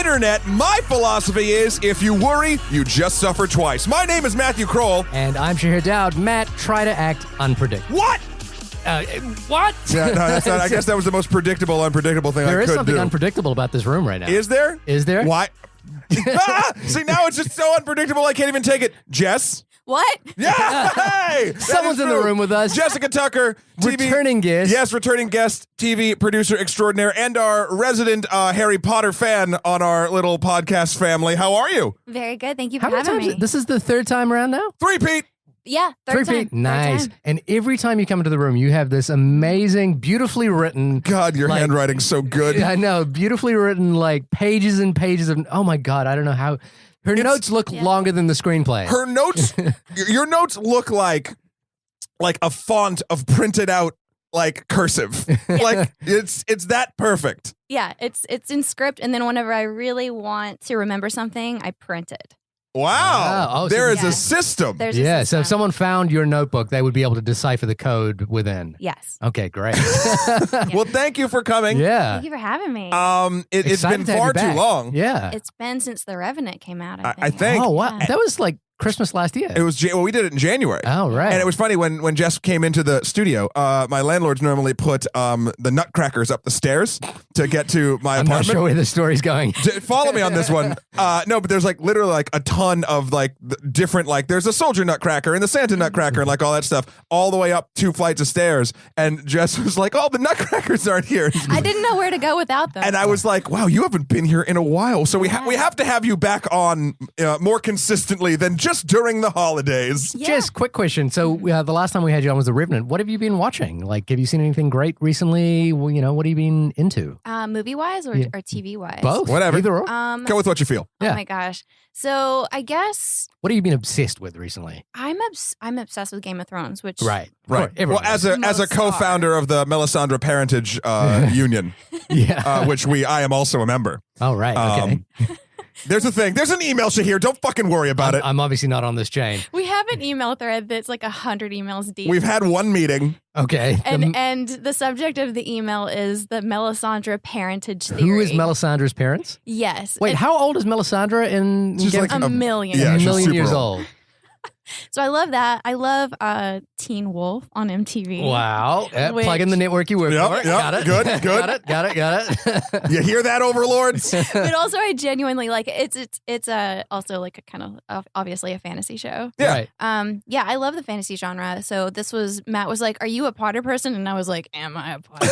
internet, my philosophy is if you worry, you just suffer twice. My name is Matthew Kroll. And I'm Shahir Dowd. Matt, try to act unpredictable. What? What? Yeah, no, that's not, I guess that was the most unpredictable thing I could do. There is something unpredictable about this room right now. Is there? Is there? Why? See, now it's just so unpredictable I can't even take it. Jess? What? Yeah! Hey! Someone's in the room with us. Jessica Tucker, TV. Returning guest. Yes, returning guest, TV producer extraordinaire, and our resident Harry Potter fan on our little podcast family. How are you? Very good. Thank you How for many having times? me. This is the third time around now? Three-peat. Yeah, third time. Nice. Third time. And every time you come into the room, you have this amazing, beautifully written. God, your handwriting's so good. I know, beautifully written, like pages and pages of. Oh my God, I don't know how. Her notes look longer than the screenplay. Her notes, your notes look like a font of printed out like cursive. Like it's that perfect. Yeah, it's in script, and then whenever I really want to remember something, I print it. Wow. Oh, there is yeah. a system. There's Yeah, a so if system. someone found your notebook, they would be able to decipher the code within. Yes. Okay, great. Well, thank you for coming. Yeah. Thank you for having me. It's been Excited to have far you too back. long. Yeah. It's been since The Revenant came out, I think. Oh, wow. Yeah. That was like Christmas last year. It was, we did it in January. Oh, right. And it was funny when Jess came into the studio, my landlords normally put the nutcrackers up the stairs to get to my I'm not apartment. sure where the story's going. Follow me on this one. No, but there's like literally like a ton of like different, like there's a soldier nutcracker and the Santa nutcracker and like all that stuff all the way up 2 flights of stairs. And Jess was like, oh, the nutcrackers aren't here. I didn't know where to go without them. And I was like, wow, you haven't been here in a while. So we have to have you back on more consistently than just during the holidays. Yeah. Just quick question. So the last time we had you on was The Revenant. What have you been watching? Like, have you seen anything great recently? Well, what have you been into? Movie-wise or TV-wise? Both? Whatever. Either or? Go with what you feel. Yeah. Oh my gosh. So I guess What have you been obsessed with recently? I'm obsessed with Game of Thrones, which Right. Well, As a Most co-founder of the Melisandre Parentage Union, yeah. which I am also a member. Oh, right. Okay. There's a thing. There's an email, Shahir. Don't fucking worry about it. I'm obviously not on this chain. we have an email thread that's like 100 emails deep. We've had one meeting. Okay. and the subject of the email is the Melisandre parentage theory. Who is Melisandre's parents? Yes. Wait, It's how old is Melisandre in She's Game like of a Thrones? million. Yeah, A she's million super years old. old. So I love that. I love Teen Wolf on MTV. Wow. Which- Plug in the network you work Yep, for. yep. Got it. Good, good. Got it. You hear that, overlords? But also I genuinely like it. It's also like a kind of obviously a fantasy show. Yeah. Right. Yeah, I love the fantasy genre. So Matt was like, "Are you a Potter person?" And I was like, "Am I a Potter?"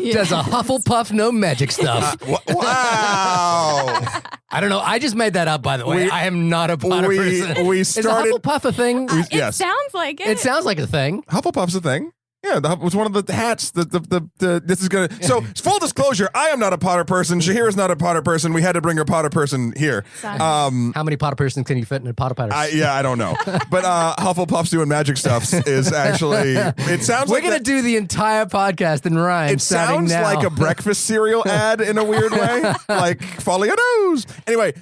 Yeah. Does a Hufflepuff know magic stuff? Wow. I don't know. I just made that up, by the way. I am not a Potter person. We Is a started. Hufflepuff a thing? It Yes. sounds like it. It sounds like a thing. Hufflepuff's a thing. Yeah, it was one of the hats. This is gonna. So full disclosure, I am not a Potter person. Shahir is not a Potter person. We had to bring a Potter person here. Sorry. How many Potter persons can you fit in a Potter Potter? I don't know, but Hufflepuff's doing magic stuff is actually. It sounds We're like gonna do the entire podcast in rhyme. It sounds now. like a breakfast cereal ad in a weird way, like Foliodos. Anyway,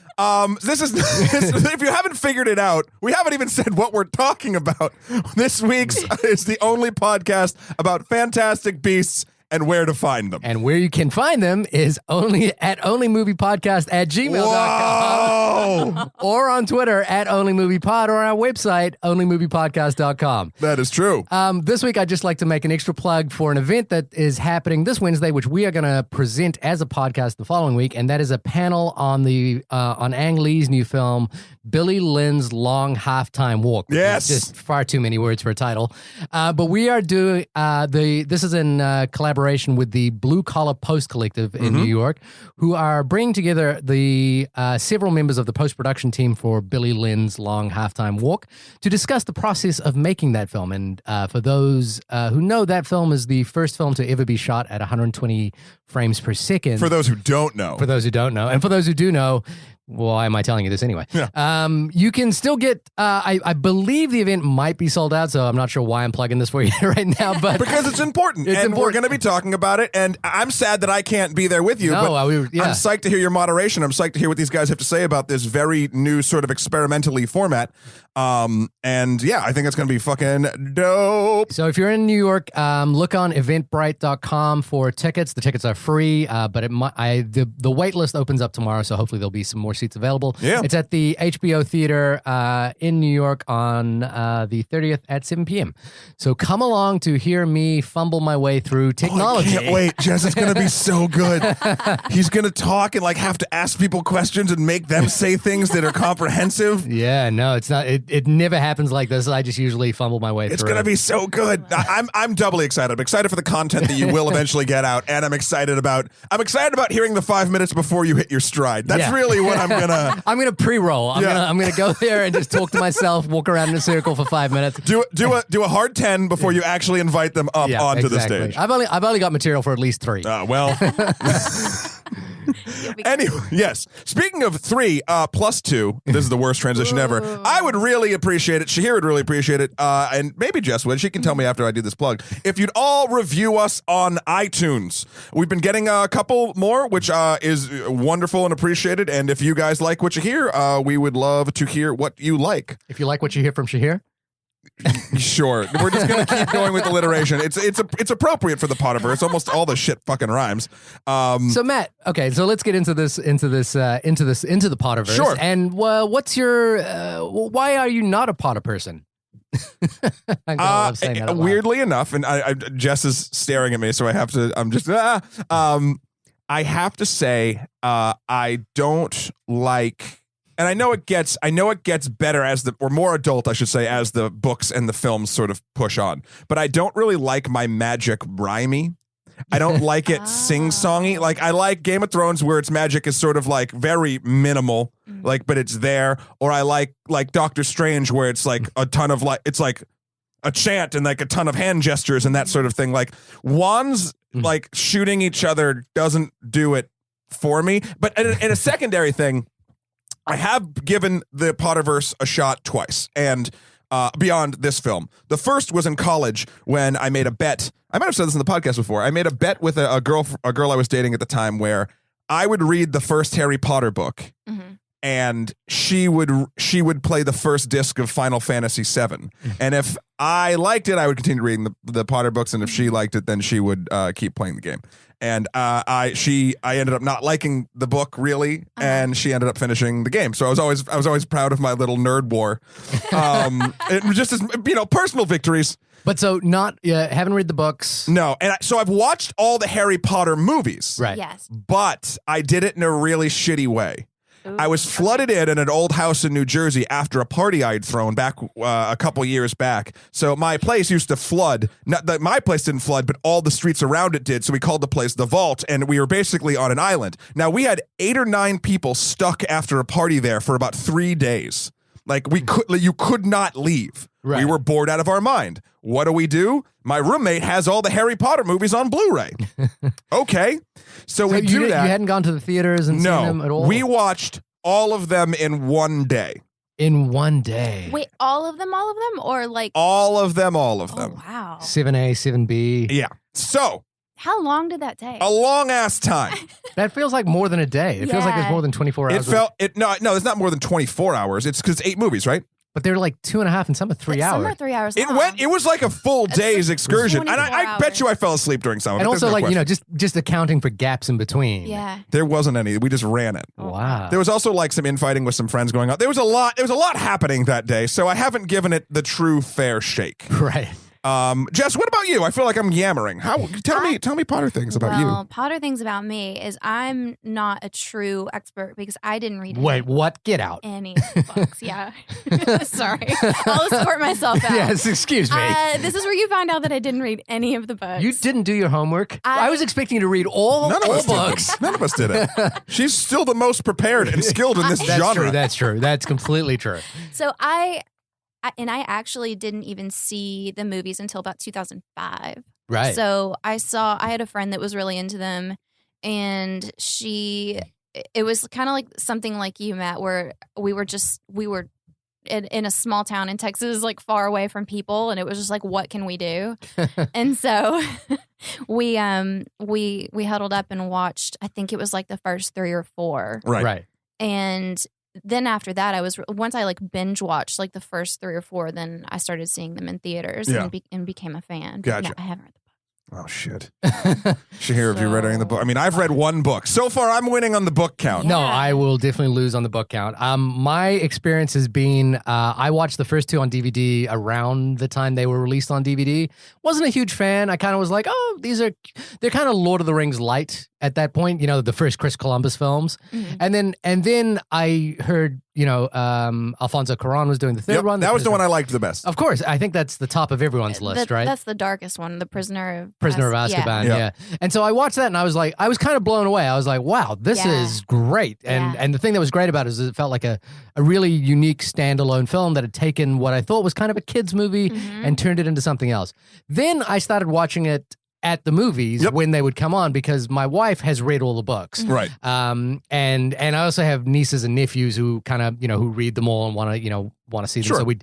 this is if you haven't figured it out, we haven't even said what we're talking about. This week's is the only podcast about fantastic beasts and where to find them. And where you can find them is only at onlymoviepodcast@gmail.com Whoa, or on Twitter at onlymoviepod or our website onlymoviepodcast.com. that is true. This week, I'd just like to make an extra plug for an event that is happening this Wednesday, which we are going to present as a podcast the following week, and that is a panel on on Ang Lee's new film, Billy Lynn's Long Halftime Walk. Yes. It's just far too many words for a title. But we are doing this is in collaboration with the Blue Collar Post Collective in New York, who are bringing together the several members of the post-production team for Billy Lynn's Long Halftime Walk to discuss the process of making that film. And for those who know, that film is the first film to ever be shot at 120 frames per second. For those who don't know, For those who don't know. And for those who do know, why am I telling you this anyway? Yeah. You can still get, I believe the event might be sold out, so I'm not sure why I'm plugging this for you right now, but because it's important, It's and important. we're going to be talking about it. And I'm sad that I can't be there with you. No, but I'm psyched to hear your moderation. I'm psyched to hear what these guys have to say about this very new sort of experimentally format. And yeah, I think it's going to be fucking dope. So if you're in New York, look on eventbrite.com for tickets. The tickets are free, but the wait list opens up tomorrow, so hopefully there'll be some more seats available. Yeah. It's at the HBO Theater in New York on the 30th at 7 p.m. So come along to hear me fumble my way through technology. I can't wait. Jess is going to be so good. He's going to talk and like have to ask people questions and make them say things that are comprehensive. Yeah, no, it's not. It never happens like this. I just usually fumble my way through. It's going to be so good. I'm doubly excited. I'm excited for the content that you will eventually get out, and I'm excited about hearing the 5 minutes before you hit your stride. That's really what I'm gonna. I'm gonna pre-roll. I'm gonna go there and just talk to myself, walk around in a circle for 5 minutes. Do a hard 10 before you actually invite them up onto the stage. I've only got material for at least 3. Well. Anyway, yes. Speaking of 3 plus 2, this is the worst transition ever. I would really appreciate it. Shahir would really appreciate it. And maybe Jess would. She can tell me after I do this plug. If you'd all review us on iTunes. We've been getting a couple more, which is wonderful and appreciated. And if you guys like what you hear, we would love to hear what you like. If you like what you hear from Shahir. Sure. We're just going to keep going with alliteration. It's appropriate for the Potterverse. Almost all the shit fucking rhymes. So Matt, okay, so let's get into the Potterverse. Sure. And what's your why are you not a Potter person? I love saying that out loud. Weirdly enough, and Jess is staring at me, so I have to. I have to say, I don't like. And I know it gets better or more adult, I should say, as the books and the films sort of push on. But I don't really like my magic rhymey. I don't like it sing-songy. Like, I like Game of Thrones where its magic is sort of like very minimal, like, but it's there. Or I like Doctor Strange where it's like a ton of it's like a chant and like a ton of hand gestures and that sort of thing. Like wands, like shooting each other doesn't do it for me. But in a secondary thing, I have given the Potterverse a shot twice, and beyond this film. The first was in college when I made a bet. I might have said this in the podcast before. I made a bet with a girl I was dating at the time where I would read the first Harry Potter book, and she would play the first disc of Final Fantasy VII. And if I liked it, I would continue reading the Potter books, and if she liked it, then she would keep playing the game. And I ended up not liking the book really, and she ended up finishing the game. So I was always proud of my little nerd war. It was just as personal victories. But so haven't read the books. No, and so I've watched all the Harry Potter movies. Right. Yes. But I did it in a really shitty way. Ooh, I was flooded in an old house in New Jersey after a party I'd thrown back a couple years back. So my place used to flood. Not that my place didn't flood, but all the streets around it did. So we called the place the Vault, and we were basically on an island. Now we had 8 or 9 people stuck after a party there for about 3 days. Like you could not leave. Right. We were bored out of our mind. What do? My roommate has all the Harry Potter movies on Blu-ray. Okay. So we do that. You hadn't gone to the theaters and seen them at all? We watched all of them in one day. In one day. Wait, all of them, or like All of them. Oh, wow. 7A, 7B. Yeah. So How long did that take? a long ass time. That feels like more than a day. It feels like there's more than 24 hours. No, it's not more than 24 hours. It's because it's 8 movies, right? But they're like 2.5 and some are 3 hours. Some are 3 hours It long. It was like a full day's excursion, and 24 I bet you I fell asleep during some of it. And There's also, no like, question. just accounting for gaps in between. Yeah. There wasn't any. We just ran it. Wow. There was also like some infighting with some friends going on. There was a lot happening that day, so I haven't given it the true fair shake. Right. Jess, what about you? I feel like I'm yammering. Tell me Potter things about you. Potter things about me is I'm not a true expert because I didn't read Wait, what? Get out. any books. Yeah. Sorry. I'll escort myself out. Yes, excuse me. This is where you find out that I didn't read any of the books. You didn't do your homework? I was expecting you to read all books. None of us did it. She's still the most prepared and skilled in this genre. That's true. That's completely true. So I actually didn't even see the movies until about 2005. Right. So I had a friend that was really into them, and it was kind of like something like you, Matt, where we were in a small town in Texas, like far away from people, and it was just like, what can we do? And so we huddled up and watched, I think it was like the first 3 or 4. Right. And then after that, once I like binge watched like the first 3 or 4, then I started seeing them in theaters and became a fan. But Gotcha. yeah, I haven't read the book. Oh, shit. Shahir, have you read any of the book? I mean, I've read one book. So far, I'm winning on the book count. No, I will definitely lose on the book count. My experience has been I watched the first 2 on DVD around the time they were released on DVD. Wasn't a huge fan. I kind of was like, oh, they're kind of Lord of the Rings light at that point. You know, the first Chris Columbus films, and then I heard Alfonso Cuarón was doing the third one. That was the one I liked the best. Of course, I think that's the top of everyone's list, right? That's the darkest one, The Prisoner of Azkaban. Yeah. And so I watched that and I was kind of blown away. I was like, wow, this is great. And the thing that was great about it is it felt like a really unique standalone film that had taken what I thought was kind of a kid's movie and turned it into something else. Then I started watching it at the movies when they would come on because my wife has read all the books. Right. And I also have nieces and nephews who kind of, who read them all and want to see them. Sure. So we'd,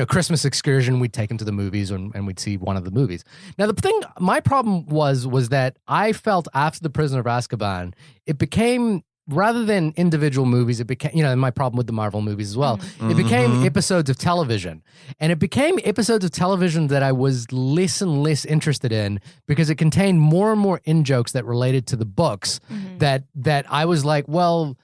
Christmas excursion, we'd take them to the movies and we'd see one of the movies. Now, my problem was that I felt after The Prisoner of Azkaban, it became, rather than individual movies, it became, my problem with the Marvel movies as well, it became episodes of television. And it became episodes of television that I was less and less interested in because it contained more and more in-jokes that related to the books that I was like, well,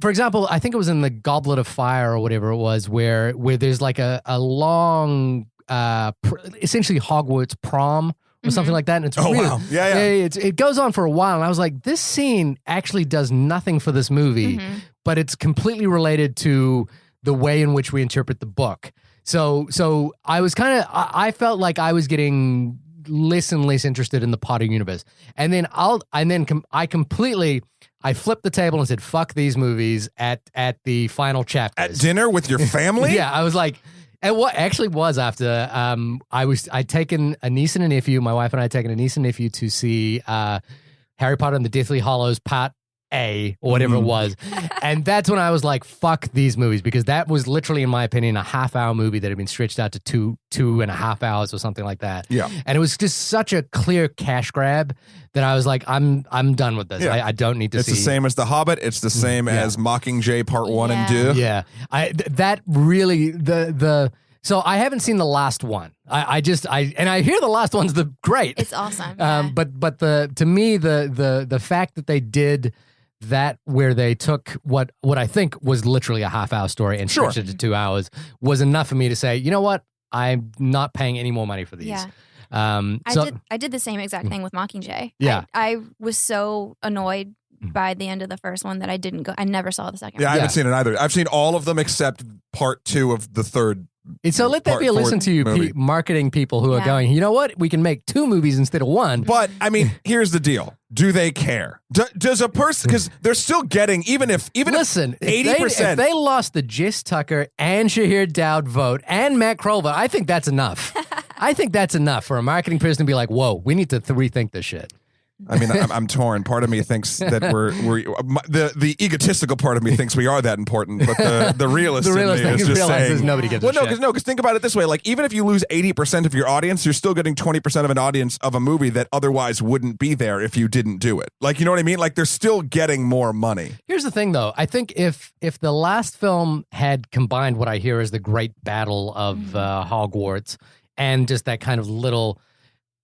for example, I think it was in the Goblet of Fire or whatever it was where there's like a long, essentially Hogwarts prom or something like that. And it's wow. Yeah. It goes on for a while. And I was like, this scene actually does nothing for this movie, but it's completely related to the way in which we interpret the book. So I was I felt like I was getting less and less interested in the Potter universe. And then I flipped the table and said, fuck these movies at the final chapters. At dinner with your family? Yeah, I was like, and what actually was after I'd taken a niece and a nephew, my wife and I had taken a niece and nephew to see Harry Potter and the Deathly Hallows Part A or whatever it was. And that's when I was like, fuck these movies, because that was literally, in my opinion, a half-hour movie that had been stretched out to two and a half hours or something like that. Yeah. And it was just such a clear cash grab that I was like, I'm done with this. Yeah. I don't need to see. It's the same as The Hobbit. It's the same as Mockingjay Part 1 and 2. Yeah. That really, so I haven't seen the last one. I hear the last one's great. It's awesome. But to me, the fact that they did that where they took what I think was literally a half-hour story and stretched it to 2 hours was enough for me to say, you know what? I'm not paying any more money for these. Yeah. I did the same exact thing with Mockingjay. Yeah. I was so annoyed by the end of the first one that I never saw the second one. I haven't seen it either. I've seen all of them except part 2 of the third. So let that be a lesson to you marketing people who are going, you know what? We can make 2 movies instead of 1. But, I mean, here's the deal. Do they care? Does a person, because they're still getting, listen, 80%. If they lost the Jess Tucker and Shahir Dowd vote and Matt Kroll vote, I think that's enough. I think that's enough for a marketing person to be like, whoa, we need to rethink this shit. I mean, I'm torn. Part of me thinks that the egotistical part of me thinks we are that important, but the realist in me is just saying nobody gives a shit. Because think about it this way: like, even if you lose 80% of your audience, you're still getting 20% of an audience of a movie that otherwise wouldn't be there if you didn't do it. Like, you know what I mean? Like, they're still getting more money. Here's the thing, though. I think if the last film had combined what I hear is the great battle of Hogwarts and just that kind of little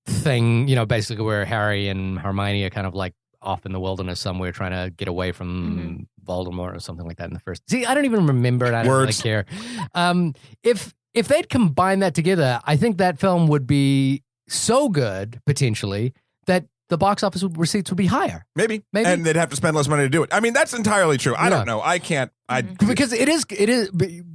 thing, basically where Harry and Hermione are kind of like off in the wilderness somewhere trying to get away from Voldemort or something like that in the first. See, I don't even remember it. I don't really care. If they'd combined that together, I think that film would be so good, potentially, that the box office receipts would be higher. Maybe. And they'd have to spend less money to do it. I mean, that's entirely true. I don't know. I can't. Because it is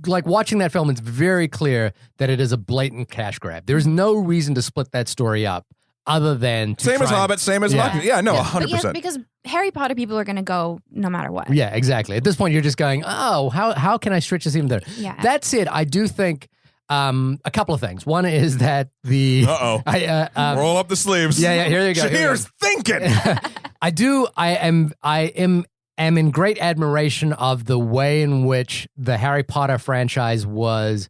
like watching that film, it's very clear that it is a blatant cash grab. There's no reason to split that story up other than same as Hobbit, same as Mockingjay. Yeah, no, 100%. Because Harry Potter people are going to go no matter what. Yeah, exactly. At this point, you're just going, oh, how can I stretch this even there? Yeah. That said, I do think a couple of things. One is that roll up the sleeves. Yeah, here you go. Shahir's thinking. I am in great admiration of the way in which the Harry Potter franchise was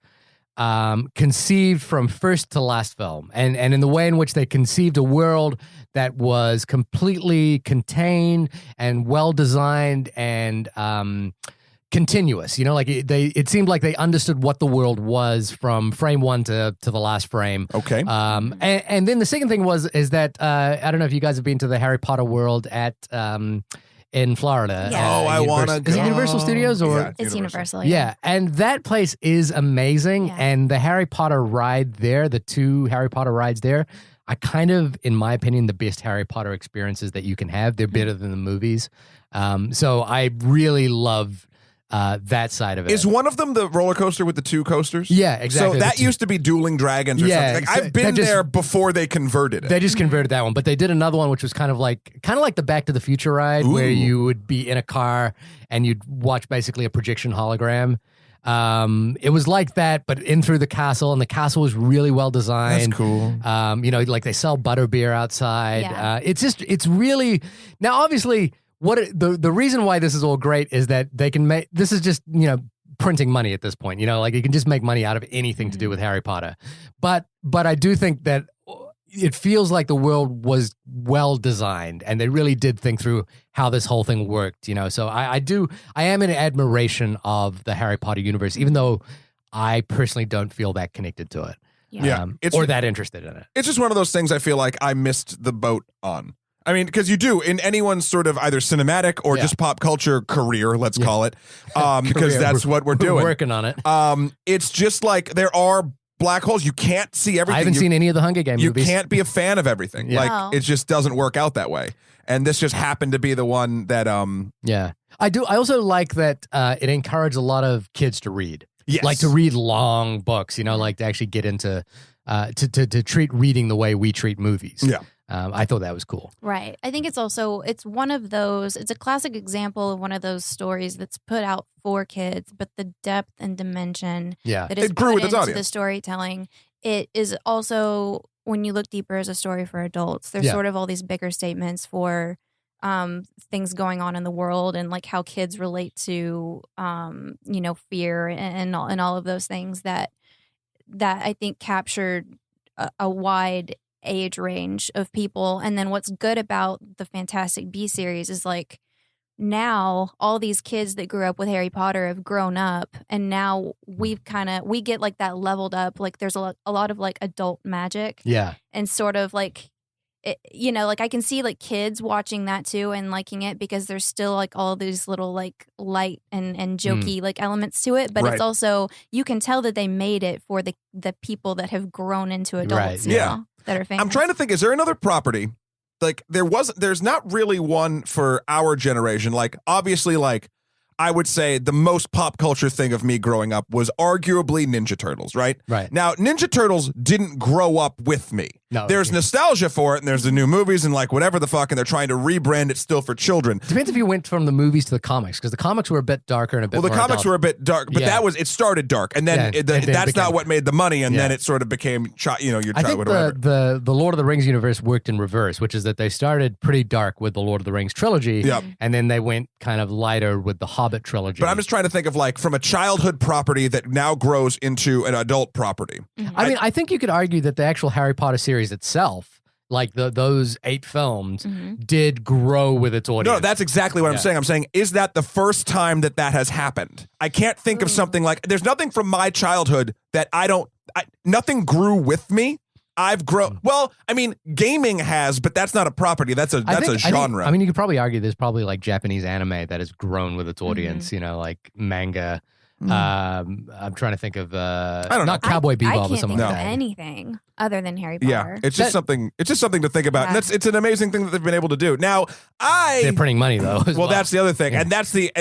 conceived from first to last film, and in the way in which they conceived a world that was completely contained and well designed and continuous. You know, like it seemed like they understood what the world was from frame one to the last frame. Okay. And then the second thing is that I don't know if you guys have been to the Harry Potter world at in Florida. Yeah. I want to go. Is it Universal Studios or? Yeah, It's Universal. Yeah, and that place is amazing. Yeah. And the Harry Potter ride there, the 2 Harry Potter rides there, are kind of, in my opinion, the best Harry Potter experiences that you can have. They're better than the movies. So I really love that side of it. Is one of them the roller coaster with the 2 coasters? Yeah, exactly. So that used to be Dueling Dragons or Yeah, something. Like, I've been there before they converted it. They just converted that one, but they did another one which was kind of like the Back to the Future ride, where you would be in a car and you'd watch basically a projection hologram. It was like that, but in through the castle, and the castle was really well designed. That's cool. You know, like they sell butterbeer outside. Yeah. It's really now obviously the reason why this is all great is that they can make this is just, you know, printing money at this point. You know, like you can just make money out of anything to do with Harry Potter. But I do think that it feels like the world was well designed and they really did think through how this whole thing worked, you know. So I am in admiration of the Harry Potter universe, even though I personally don't feel that connected to it. Yeah. Or that interested in it. It's just one of those things I feel like I missed the boat on. I mean, because you do in anyone's sort of either cinematic or just pop culture career, let's call it, because that's what we're doing. We're working on it. It's just like there are black holes. You can't see everything. I haven't seen any of the Hunger Games movies. You can't be a fan of everything. Yeah. Like it just doesn't work out that way. And this just happened to be the one that Yeah. I do. I also like that it encouraged a lot of kids to read. Yes. Like to read long books, you know, like to actually get into to treat reading the way we treat movies. Yeah. I thought that was cool. Right. I think it's one of those, it's a classic example of one of those stories that's put out for kids, but the depth and dimension that is It grew put with its into audience. the storytelling, it is also, when you look deeper, as a story for adults. There's sort of all these bigger statements for things going on in the world and like how kids relate to, you know, fear and all of those things that I think captured a wide age range of people. And then what's good about the Fantastic Beasts series is like now all these kids that grew up with Harry Potter have grown up, and now we get like that leveled up, like there's a lot of like adult magic, and sort of like it, you know, like I can see like kids watching that too and liking it because there's still like all these little like light and jokey like elements to it, but it's also, you can tell that they made it for the people that have grown into adults now, that are famous. I'm trying to think, is there another property? Like there's not really one for our generation. Like obviously, like I would say the most pop culture thing of me growing up was arguably Ninja Turtles, right? Right. Now, Ninja Turtles didn't grow up with me. No, there's nostalgia for it, and there's the new movies and like whatever the fuck, and they're trying to rebrand it still for children. Depends if you went from the movies to the comics, because the comics were a bit darker and a bit more Well, the comics adult. were a bit dark, but it started dark, and then that's not what made the money, and then it sort of became, your I think childhood. the Lord of the Rings universe worked in reverse, which is that they started pretty dark with the Lord of the Rings trilogy, and then they went kind of lighter with the Hobbit trilogy. But I'm just trying to think of like from a childhood property that now grows into an adult property. I mean, I think you could argue that the actual Harry Potter series itself, like those 8 films, did grow with its audience. No, that's exactly what I'm saying. I'm saying, is that the first time that has happened? I can't think of something like, there's nothing from my childhood that nothing grew with me. I've grown. Well, I mean, gaming has, but that's not a property. That's a genre. I mean, you could probably argue there's probably like Japanese anime that has grown with its audience, you know, like manga. I'm trying to think of I don't know. not Cowboy Bebop or something think like of that. anything other than Harry Potter. Yeah, it's just something to think about. And it's an amazing thing that they've been able to do. Now, they're printing money though. Well, that's the other thing, and that's the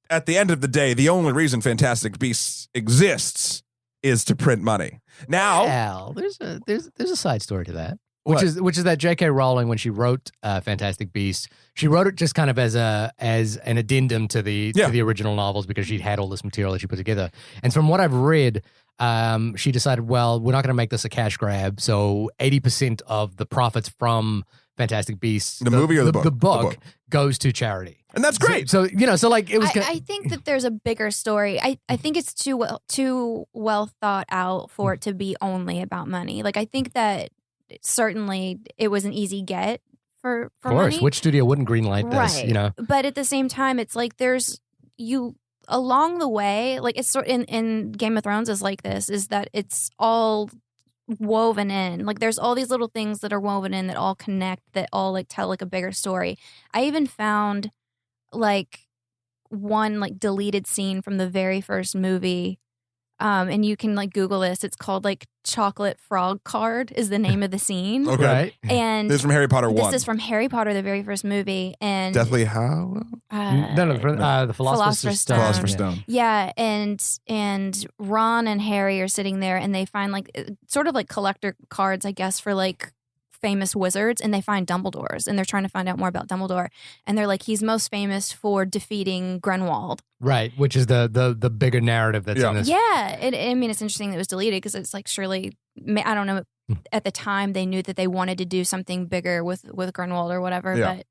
at the end of the day, the only reason Fantastic Beasts exists is to print money. Now, well, there's a side story to that. What? Which is that J.K. Rowling, when she wrote Fantastic Beasts, she wrote it just kind of as an addendum to the original novels, because she'd had all this material that she put together. And from what I've read, she decided, well, we're not going to make this a cash grab, so 80% of the profits from Fantastic Beasts, the movie or the book? The book goes to charity. And that's great. So like it was. I think that there's a bigger story. I think it's too well thought out for it to be only about money. Like I think that certainly it was an easy get for of course, money. which studio wouldn't greenlight this? Right. You know, but at the same time, it's like there's you along the way, like it's sort in Game of Thrones is like this, is that it's all woven in. Like there's all these little things that are woven in that all connect, that all like tell like a bigger story. I even found like one like deleted scene from the very first movie. And you can like Google this. It's called like Chocolate Frog Card is the name of the scene. Okay. Right. And this is from Harry Potter 1. This is from Harry Potter, the very first movie. And Deathly Hallows? The Philosopher's Stone. Philosopher's Stone. Yeah, and Ron and Harry are sitting there, and they find like sort of like collector cards, I guess, for like famous wizards, and they find Dumbledore's, and they're trying to find out more about Dumbledore, and they're like, he's most famous for defeating Grindelwald. Right, which is the bigger narrative that's in this. Yeah, I mean, it's interesting that it was deleted because it's like surely, I don't know, at the time they knew that they wanted to do something bigger with Grindelwald or whatever, but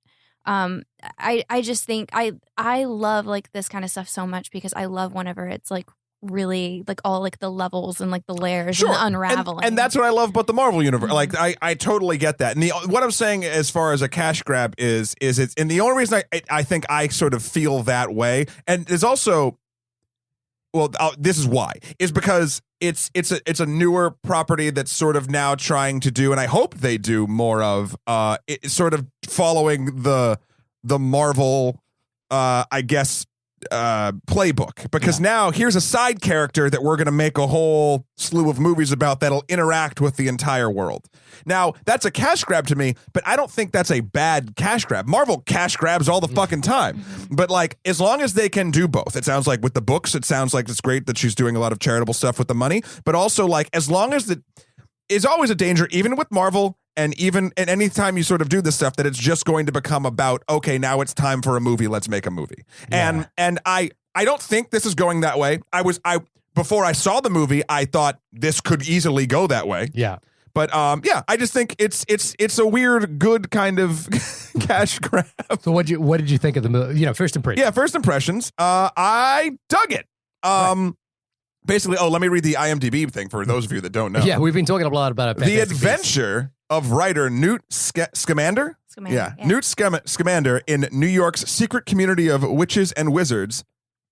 I just think I love like this kind of stuff so much because I love whenever it's like really like all like the levels and like the layers and the unraveling. And that's what I love about the Marvel universe. Like I totally get that. And what I'm saying as far as a cash grab is it's, and the only reason I think I sort of feel that way, and there's also, well, this is why, is because it's a newer property that's sort of now trying to do, and I hope they do more of, it's sort of following the Marvel, I guess, playbook, because now here's a side character that we're going to make a whole slew of movies about that'll interact with the entire world. Now, that's a cash grab to me, but I don't think that's a bad cash grab. Marvel cash grabs all the fucking time. But like, as long as they can do both, it sounds like with the books, it sounds like it's great that she's doing a lot of charitable stuff with the money, but also like, as long as is always a danger, even with Marvel, and even at any time you sort of do this stuff, that it's just going to become about, okay, now it's time for a movie, let's make a movie. Yeah. And I don't think this is going that way. Before I saw the movie, I thought this could easily go that way. Yeah. But I just think it's a weird, good kind of cash grab. So what did you think of the movie? First impressions. Yeah, first impressions. I dug it. Right. Basically, let me read the IMDb thing for those of you that don't know. Yeah, we've been talking a lot about it. The adventure of writer Newt Scamander. Yeah, Newt Scamander in New York's secret community of witches and wizards,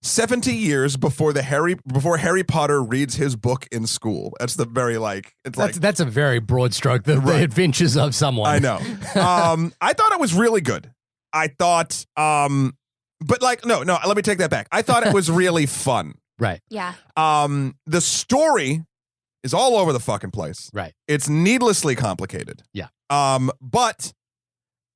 70 years before Harry Potter reads his book in school. That's the very that's a very broad stroke. The adventures of someone. I know. I thought it was really good. I thought, but like, no, let me take that back. I thought it was really fun. Right. Yeah. The story is all over the fucking place. Right. It's needlessly complicated. Yeah. But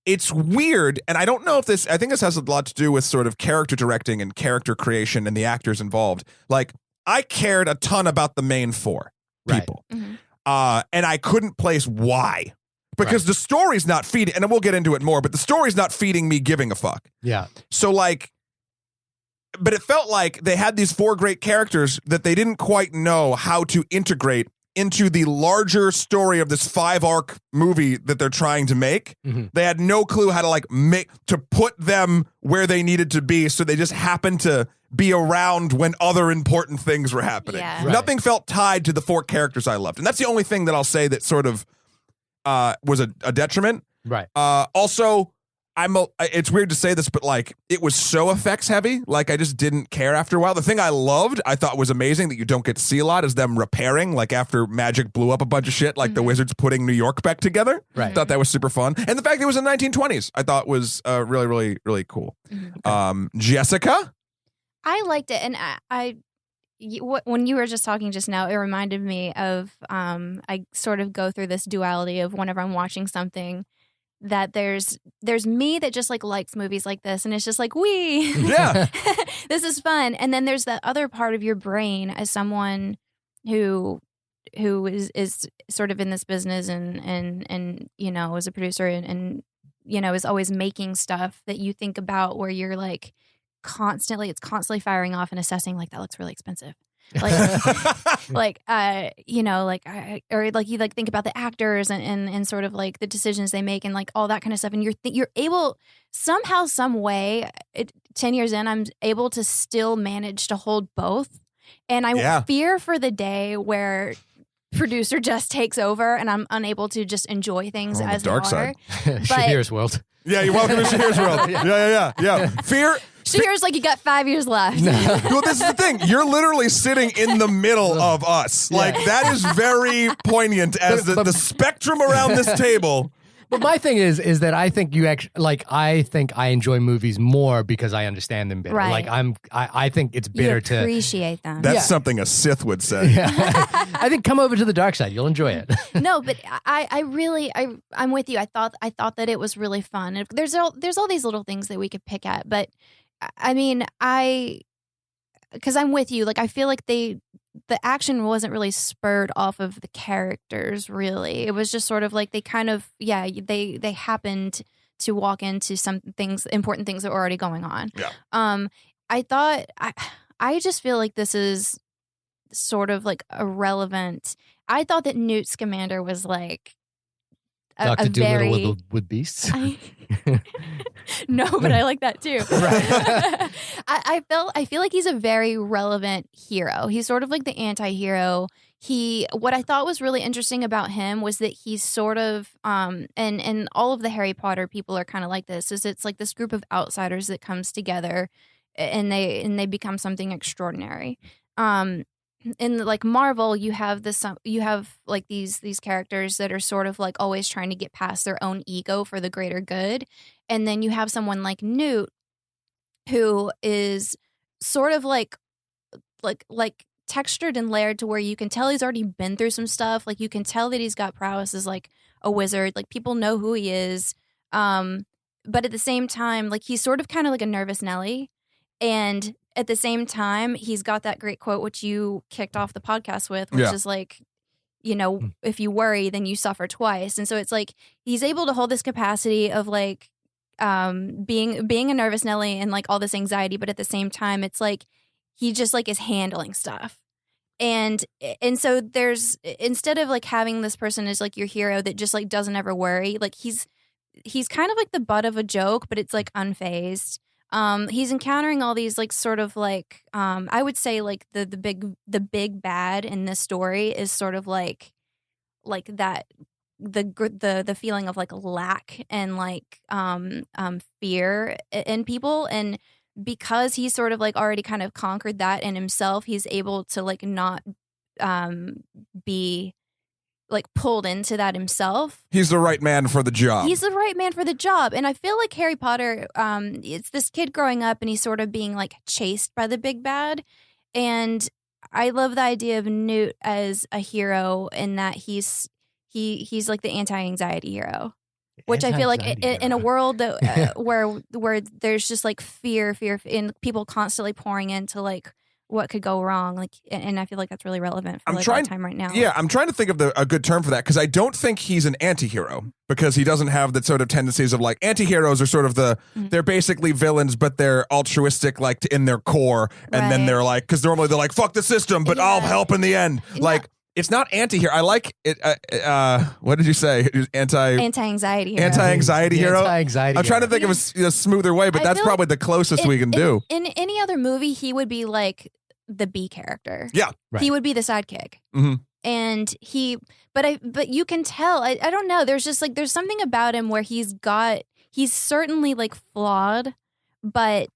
it's weird, and I don't know if I think this has a lot to do with sort of character directing and character creation and the actors involved. Like, I cared a ton about the main four people. Right. Mm-hmm. And I couldn't place why. Because the story's not feeding, and we'll get into it more, but the story's not feeding me giving a fuck. Yeah. So like, but it felt like they had these four great characters that they didn't quite know how to integrate into the larger story of this 5-arc movie that they're trying to make. Mm-hmm. They had no clue how to put them where they needed to be, so they just happened to be around when other important things were happening. Yeah. Right. Nothing felt tied to the four characters I loved. And that's the only thing that I'll say that sort of was a detriment. Right. Also, it's weird to say this, but like, it was so effects heavy. Like, I just didn't care after a while. The thing I thought was amazing that you don't get to see a lot is them repairing, like after magic blew up a bunch of shit, like the wizards putting New York back together. Right. I thought that was super fun. And the fact that it was in the 1920s, I thought was really, really, really cool. Mm-hmm. Jessica? I liked it. And when you were just talking just now, it reminded me of, I sort of go through this duality of whenever I'm watching something, that there's me that just like likes movies like this, and it's just like, yeah, this is fun. And then there's that other part of your brain as someone who is sort of in this business and as a producer and is always making stuff that you think about, where you're like constantly firing off and assessing, like, that looks really expensive. Like, or you like think about the actors and sort of like the decisions they make and like all that kind of stuff. And you're able somehow, some way, 10 years in, I'm able to still manage to hold both. And I fear for the day where producer just takes over and I'm unable to just enjoy things as dark they are. Side. Shahir's world. Yeah, you're welcome to Shahir's world. Yeah. Fear. Shahir's like, you got 5 years left. Well, this is the thing. You're literally sitting in the middle of us. Like, that is very poignant as the spectrum around this table. But my thing is that I think you actually I think I enjoy movies more because I understand them better. Right. Like I think it's better You to appreciate them. That's something a Sith would say. Yeah. I think come over to the dark side. You'll enjoy it. No, but I'm with you. I thought that it was really fun. There's all these little things that we could pick at, but I mean, because I'm with you. Like, I feel like the action wasn't really spurred off of the characters, really. It was just sort of like they kind of, they happened to walk into some things, important things that were already going on. Yeah. I just feel like this is sort of like irrelevant. I thought that Newt Scamander was like Dr. a very Doolittle with beasts. No, but I like that too. Right. I feel like he's a very relevant hero. He's sort of like the anti-hero. What I thought was really interesting about him was that he's sort of and all of the Harry Potter people are kind of like this, is it's like this group of outsiders that comes together and they become something extraordinary. In like Marvel, you have like these characters that are sort of like always trying to get past their own ego for the greater good, and then you have someone like Newt, who is sort of like textured and layered to where you can tell he's already been through some stuff. Like, you can tell that he's got prowess as like a wizard. Like, people know who he is, but at the same time, like, he's sort of kind of like a nervous Nelly, and at the same time, he's got that great quote, which you kicked off the podcast with, which is like, you know, if you worry, then you suffer twice. And so it's like he's able to hold this capacity of like being a nervous Nelly and like all this anxiety, but at the same time, it's like he just like is handling stuff. And so there's, instead of like having this person as like your hero that just like doesn't ever worry, like he's kind of like the butt of a joke, but it's like unfazed. He's encountering all these like sort of like I would say like the big bad in this story is sort of like that the feeling of like lack and like fear in people, and because he's sort of like already kind of conquered that in himself, he's able to like not be like pulled into that himself. He's the right man for the job. He's the right man for the job. And I feel like Harry Potter, it's this kid growing up and he's sort of being like chased by the big bad. And I love the idea of Newt as a hero in that he's like the anti-anxiety hero. Which I feel like in a world that where there's just like fear and people constantly pouring into like what could go wrong, like, and I feel like that's really relevant for our time right now. Yeah, I'm trying to think of a good term for that, because I don't think he's an anti-hero, because he doesn't have the sort of tendencies of like anti-heroes are sort of they're basically villains, but they're altruistic like in their core, and then they're like, because normally they're like fuck the system, but I'll help in the end. Like, it's not anti-hero. I like it. What did you say? Anti-anxiety hero. Anti-anxiety hero? Anti-anxiety I'm trying to think of a smoother way, but that's probably the closest we can do. In any other movie, he would be like the B character. Yeah. Right. He would be the sidekick. Mm-hmm. And but you can tell, I don't know, there's just like, there's something about him where he's certainly like flawed, but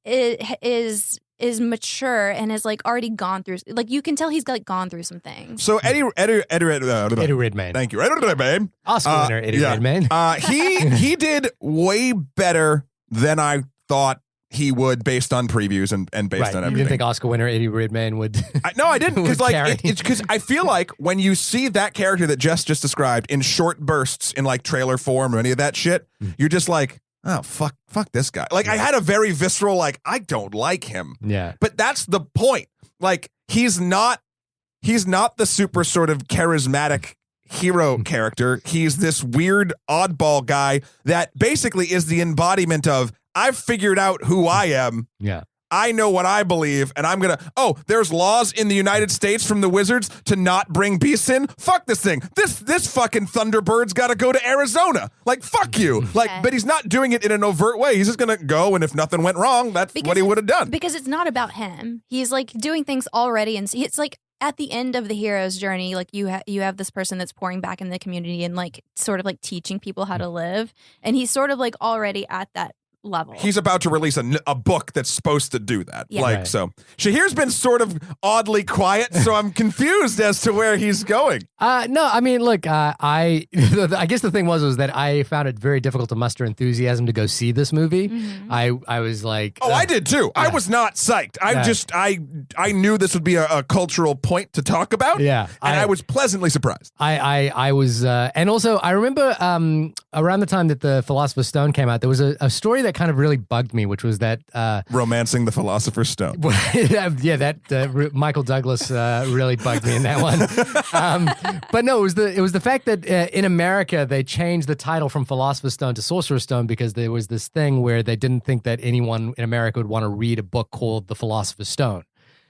it is mature and has like already gone through, like you can tell he's like gone through some things. So Eddie Redmayne. Thank you. Eddie Redmayne. Oscar winner Eddie Redmayne. He did way better than I thought he would, based on previews and based on everything. You didn't think Oscar winner Eddie Redmayne would? No, I didn't, because like it's because I feel like when you see that character that Jess just described in short bursts in like trailer form or any of that shit, you're just like, oh fuck this guy. Like, I had a very visceral like, I don't like him. Yeah, but that's the point. Like, he's not the super sort of charismatic hero character. He's this weird oddball guy that basically is the embodiment of, I've figured out who I am. Yeah. I know what I believe, and I'm there's laws in the United States from the Wizards to not bring beasts in. Fuck this thing. This fucking Thunderbird's got to go to Arizona. Like, fuck you. Like, but he's not doing it in an overt way. He's just going to go, and if nothing went wrong, that's what he would have done. Because it's not about him. He's like doing things already, and it's like at the end of the hero's journey, like you have this person that's pouring back in the community and like sort of like teaching people how to live, and he's sort of like already at that level. He's about to release a book that's supposed to do that. Yeah. Like, Right. so Shahir's been sort of oddly quiet, so I'm confused as to where he's going. No, I mean, look, I guess the thing was that I found it very difficult to muster enthusiasm to go see this movie. Mm-hmm. I was like, Oh, I did too. I was not psyched. I knew this would be a cultural point to talk about. Yeah, And I was pleasantly surprised. I was, and also I remember around the time that the Philosopher's Stone came out, there was a story that kind of really bugged me, which was that Romancing the Philosopher's Stone. yeah, that Michael Douglas really bugged me in that one. But no, it was the fact that in America they changed the title from Philosopher's Stone to Sorcerer's Stone because there was this thing where they didn't think that anyone in America would want to read a book called The Philosopher's Stone.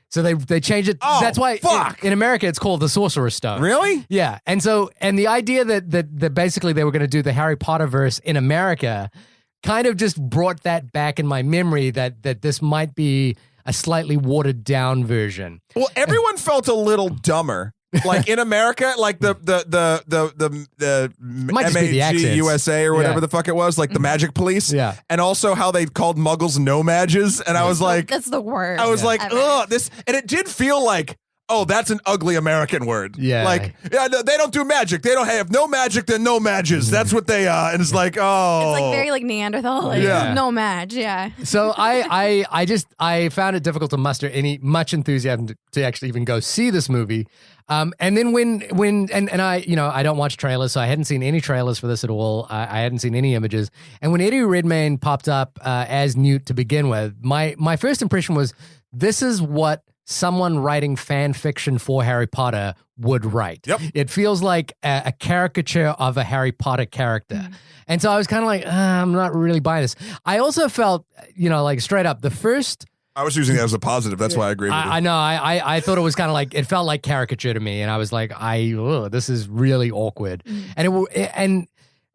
So they changed it. Oh, that's why fuck. in America it's called The Sorcerer's Stone. Really? Yeah. And the idea that basically they were going to do the Harry Potter verse in America kind of just brought that back in my memory that this might be a slightly watered down version. Well, everyone felt a little dumber. Like in America, like the Might just be the accents. MAG USA or whatever Yeah. the fuck it was, like the Magic Police. Yeah. And also how they called Muggles no mages. And I was like, That's the worst. I was like, ever. ugh, this, and it did feel like, oh, that's an ugly American word. Yeah. Like, yeah, no, they don't do magic. They don't have no magic, then no mages. That's what they and it's like, oh. It's like very like Neanderthal, like Yeah. no match. Yeah. So I found it difficult to muster much enthusiasm to actually even go see this movie. And then when I don't watch trailers, so I hadn't seen any trailers for this at all. I hadn't seen any images. And when Eddie Redmayne popped up as Newt to begin with, my first impression was this is what someone writing fan fiction for Harry Potter would write. Yep. It feels like a caricature of a Harry Potter character. Mm. And so I was kind of like, I'm not really buying this. I also felt, like straight up, the first... I was using that as a positive. That's why I agree with you. I know. I thought it was kind of like, it felt like caricature to me. And I was like, this is really awkward. And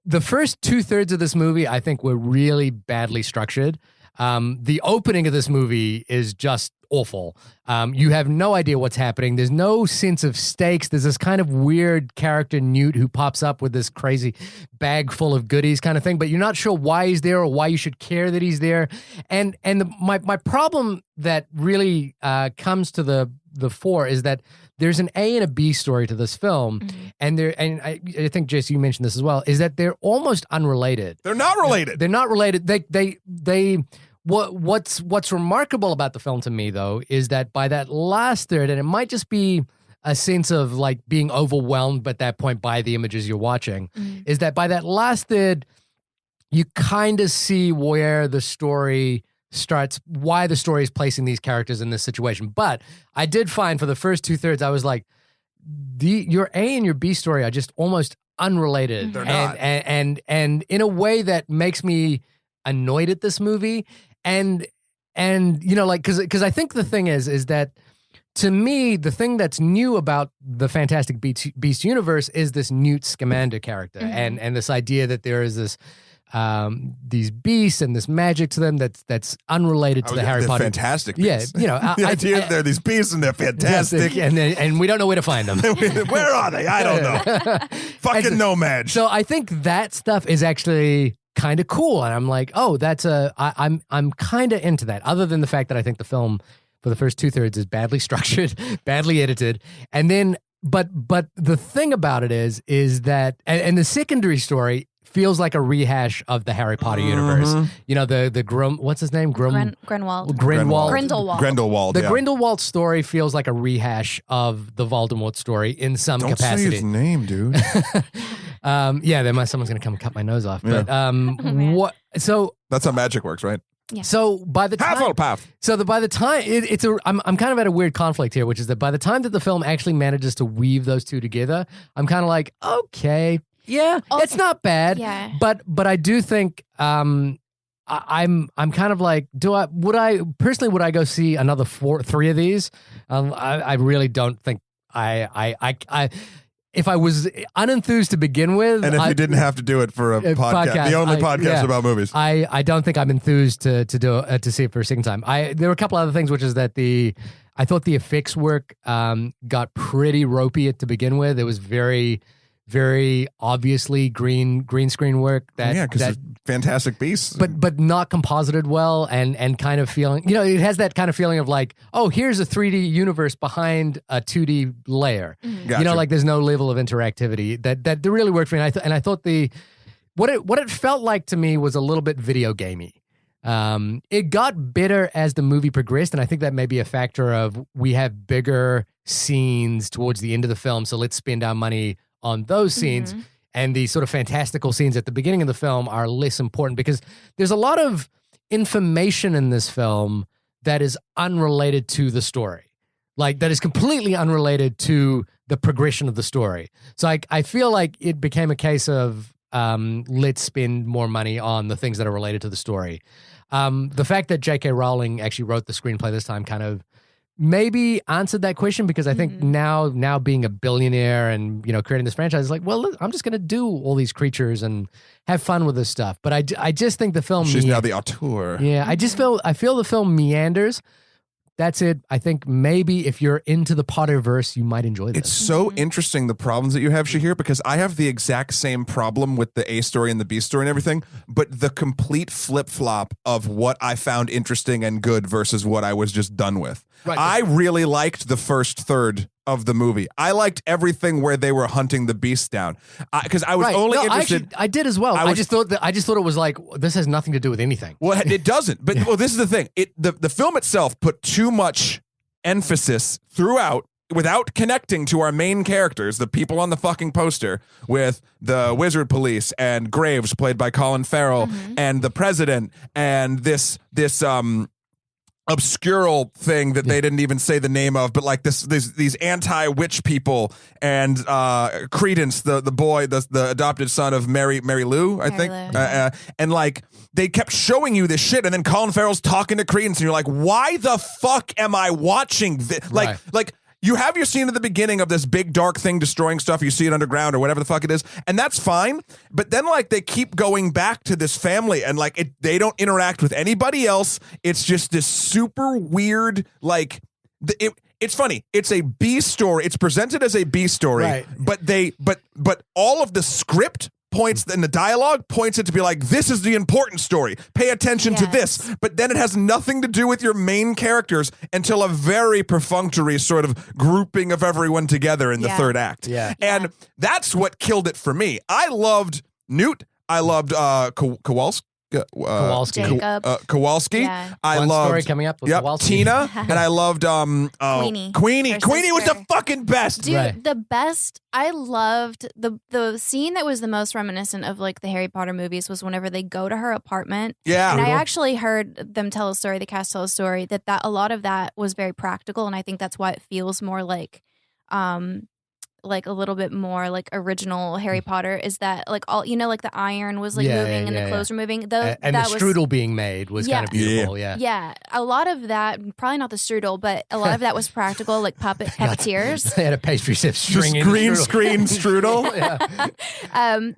the first 2/3 of this movie, I think, were really badly structured. The opening of this movie is just awful. You have no idea what's happening. There's no sense of stakes. There's this kind of weird character Newt who pops up with this crazy bag full of goodies kind of thing, but you're not sure why he's there or why you should care that he's there. And my problem that really comes to the fore is that there's an A and a B story to this film, and I think Jess, you mentioned this as well, is that they're almost unrelated. They're not related. They're not related. What's remarkable about the film to me, though, is that by that last third, and it might just be a sense of like being overwhelmed at that point by the images you're watching, is that by that last third, you kind of see where the story starts, why the story is placing these characters in this situation. But I did find for the first 2/3, I was like, your A and your B story are just almost unrelated. They're not. And in a way that makes me annoyed at this movie. And because I think the thing is that to me, the thing that's new about the Fantastic Beast universe is this Newt Scamander character and this idea that there is this these beasts and this magic to them that's unrelated to the Harry Potter. Fantastic Beasts. Yeah, the idea that they're these beasts and they're fantastic. and we don't know where to find them. Where are they? I don't know. Fucking nomads. So I think that stuff is actually kind of cool, and I'm like, oh, I'm kind of into that. Other than the fact that I think the film for the first 2/3 is badly structured, badly edited, and then but the thing about it is that and the secondary story feels like a rehash of the Harry Potter universe. The what's his name? Grindelwald. Grindelwald. The yeah. Grindelwald story feels like a rehash of the Voldemort story in some Don't capacity. say his name, dude. Someone's gonna come cut my nose off. Yeah. But man. what? So That's how magic works, right? so by the time, Hufflepuff. by the time I'm kind of at a weird conflict here, which is that by the time that the film actually manages to weave those two together, I'm kind of like, okay, yeah, it's not bad. Yeah. But I do think I'm kind of like, would I go see another 3 of these? I really don't think I if I was unenthused to begin with, And if you didn't have to do it for a podcast, the only podcast about movies. I don't think I'm enthused to see it for a second time. There were a couple other things, which is that I thought the effects work got pretty ropey to begin with. It was very, very obviously green screen work. Because they're fantastic beasts. But not composited well, and kind of feeling, it has that kind of feeling of like, oh, here's a 3D universe behind a 2D layer. Gotcha. Like there's no level of interactivity that really worked for me. And I thought what it felt like to me was a little bit video gamey. It got better as the movie progressed, and I think that may be a factor of we have bigger scenes towards the end of the film, so let's spend our money on those scenes. And the sort of fantastical scenes at the beginning of the film are less important because there's a lot of information in this film that is unrelated to the story. Like, that is completely unrelated to the progression of the story. So I feel like it became a case of let's spend more money on the things that are related to the story. The fact that J.K. Rowling actually wrote the screenplay this time kind of maybe answered that question, because I think now being a billionaire and creating this franchise is like, well, look, I'm just going to do all these creatures and have fun with this stuff. But I just think the film she's now the auteur. Yeah, I feel the film meanders. That's it. I think maybe if you're into the Potterverse, you might enjoy this. It's so interesting, the problems that you have, Shahir, because I have the exact same problem with the A story and the B story and everything, but the complete flip-flop of what I found interesting and good versus what I was just done with. Right. I really liked the first third of the movie. I liked everything where they were hunting the beast down, because I was only interested. I did as well. I just thought it was like, this has nothing to do with anything. Well, it doesn't. But well, this is the thing. The film itself put too much emphasis throughout without connecting to our main characters, the people on the fucking poster, with the wizard police and Graves, played by Colin Farrell, and the president, and this obscure thing that they didn't even say the name of, but like these anti-witch people, and Credence, the boy, the adopted son of Mary Lou, I think. And like they kept showing you this shit, and then Colin Farrell's talking to Credence, and you're like, why the fuck am I watching this? Like you have your scene at the beginning of this big dark thing destroying stuff. You see it underground or whatever the fuck it is, and that's fine. But then like they keep going back to this family, and like they don't interact with anybody else. It's just this super weird, like it's funny. It's a B story. It's presented as a B story, right. But all of the script points and the dialogue points it to be like, this is the important story. Pay attention to this. But then it has nothing to do with your main characters until a very perfunctory sort of grouping of everyone together in the third act. Yeah. And that's what killed it for me. I loved Newt. I loved Kowalski. Kowalski. Yeah. I One loved story coming up with Kowalski. Tina, and I loved Queenie. Queenie was the fucking best. Dude, the best. I loved the scene that was the most reminiscent of like the Harry Potter movies was whenever they go to her apartment. Yeah. And I actually heard them tell a story, the cast tell a story, that a lot of that was very practical, and I think that's why it feels more like a little bit more like original Harry Potter, is that like all like the iron was like moving and the clothes were moving. And the strudel being made was kind of beautiful. Yeah. A lot of that, probably not the strudel, but a lot of that was practical, like puppeteers. They had a pastry chef stringing green screen strudel.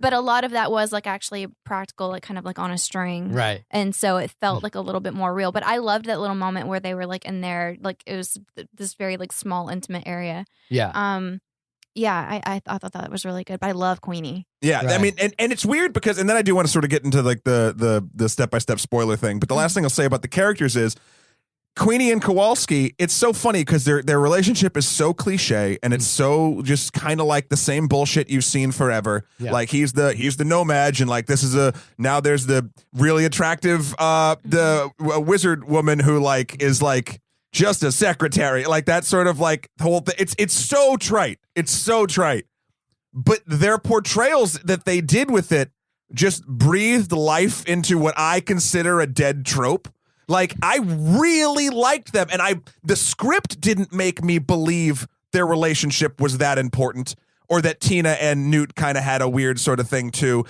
But a lot of that was like actually practical, like kind of like on a string. Right. And so it felt like a little bit more real. But I loved that little moment where they were like in there, like it was this very like small, intimate area. Yeah. Yeah, I thought that was really good, but I love Queenie. Yeah, right. I mean, and it's weird because, and then I do want to sort of get into like the step-by-step spoiler thing, but the last thing I'll say about the characters is Queenie and Kowalski, it's so funny because their relationship is so cliche, and it's so just kind of like the same bullshit you've seen forever. Yeah. Like he's the nomad, and like this is now there's the really attractive the wizard woman who like is like just a secretary, like that sort of like whole thing. It's so trite. It's so trite. But their portrayals that they did with it just breathed life into what I consider a dead trope. Like I really liked them, and the script didn't make me believe their relationship was that important, or that Tina and Newt kind of had a weird sort of thing too.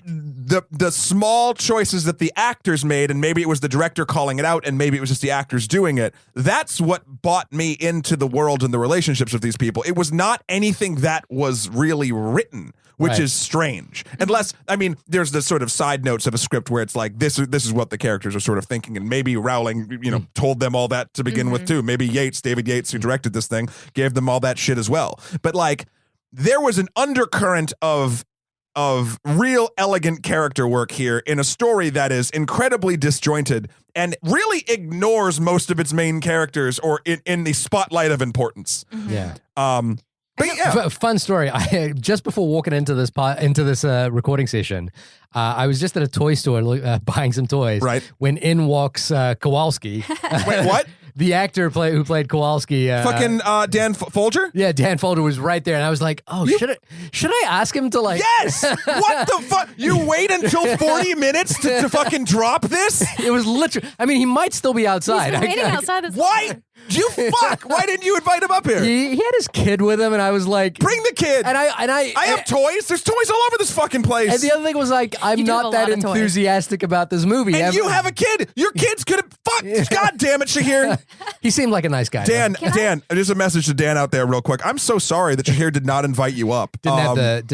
The small choices that the actors made, and maybe it was the director calling it out, and maybe it was just the actors doing it, that's what bought me into the world and the relationships of these people. It was not anything that was really written, which is strange. Unless, I mean, there's the sort of side notes of a script where it's like, this is what the characters are sort of thinking, and maybe Rowling, told them all that to begin with too. Maybe David Yates, who directed this thing, gave them all that shit as well. But like, there was an undercurrent of real elegant character work here in a story that is incredibly disjointed and really ignores most of its main characters or in the spotlight of importance. Yeah. But yeah, Fun story. I just before walking into this recording session, I was just at a toy store buying some toys. Right. When in walks Kowalski. wait, what? The actor who played Kowalski. Fucking Dan Folger? Yeah, Dan Folger was right there, and I was like, "Oh, should I ask him to like?" Yes. What the fuck? You wait until 40 minutes to fucking drop this? It was literally. I mean, he might still be outside. He's been waiting outside this Why? You fuck! Why didn't you invite him up here? He had his kid with him, and I was like, Bring the kid. And I have toys. There's toys all over this fucking place. And the other thing was like, I'm You do have not a that lot of toys. enthusiastic about this movie. and you have a kid. Your kids could have. Fuck! God damn it, Shahir. He seemed like a nice guy. Dan, there's a message to Dan out there real quick. I'm so sorry that Shahir did not invite you up. Didn't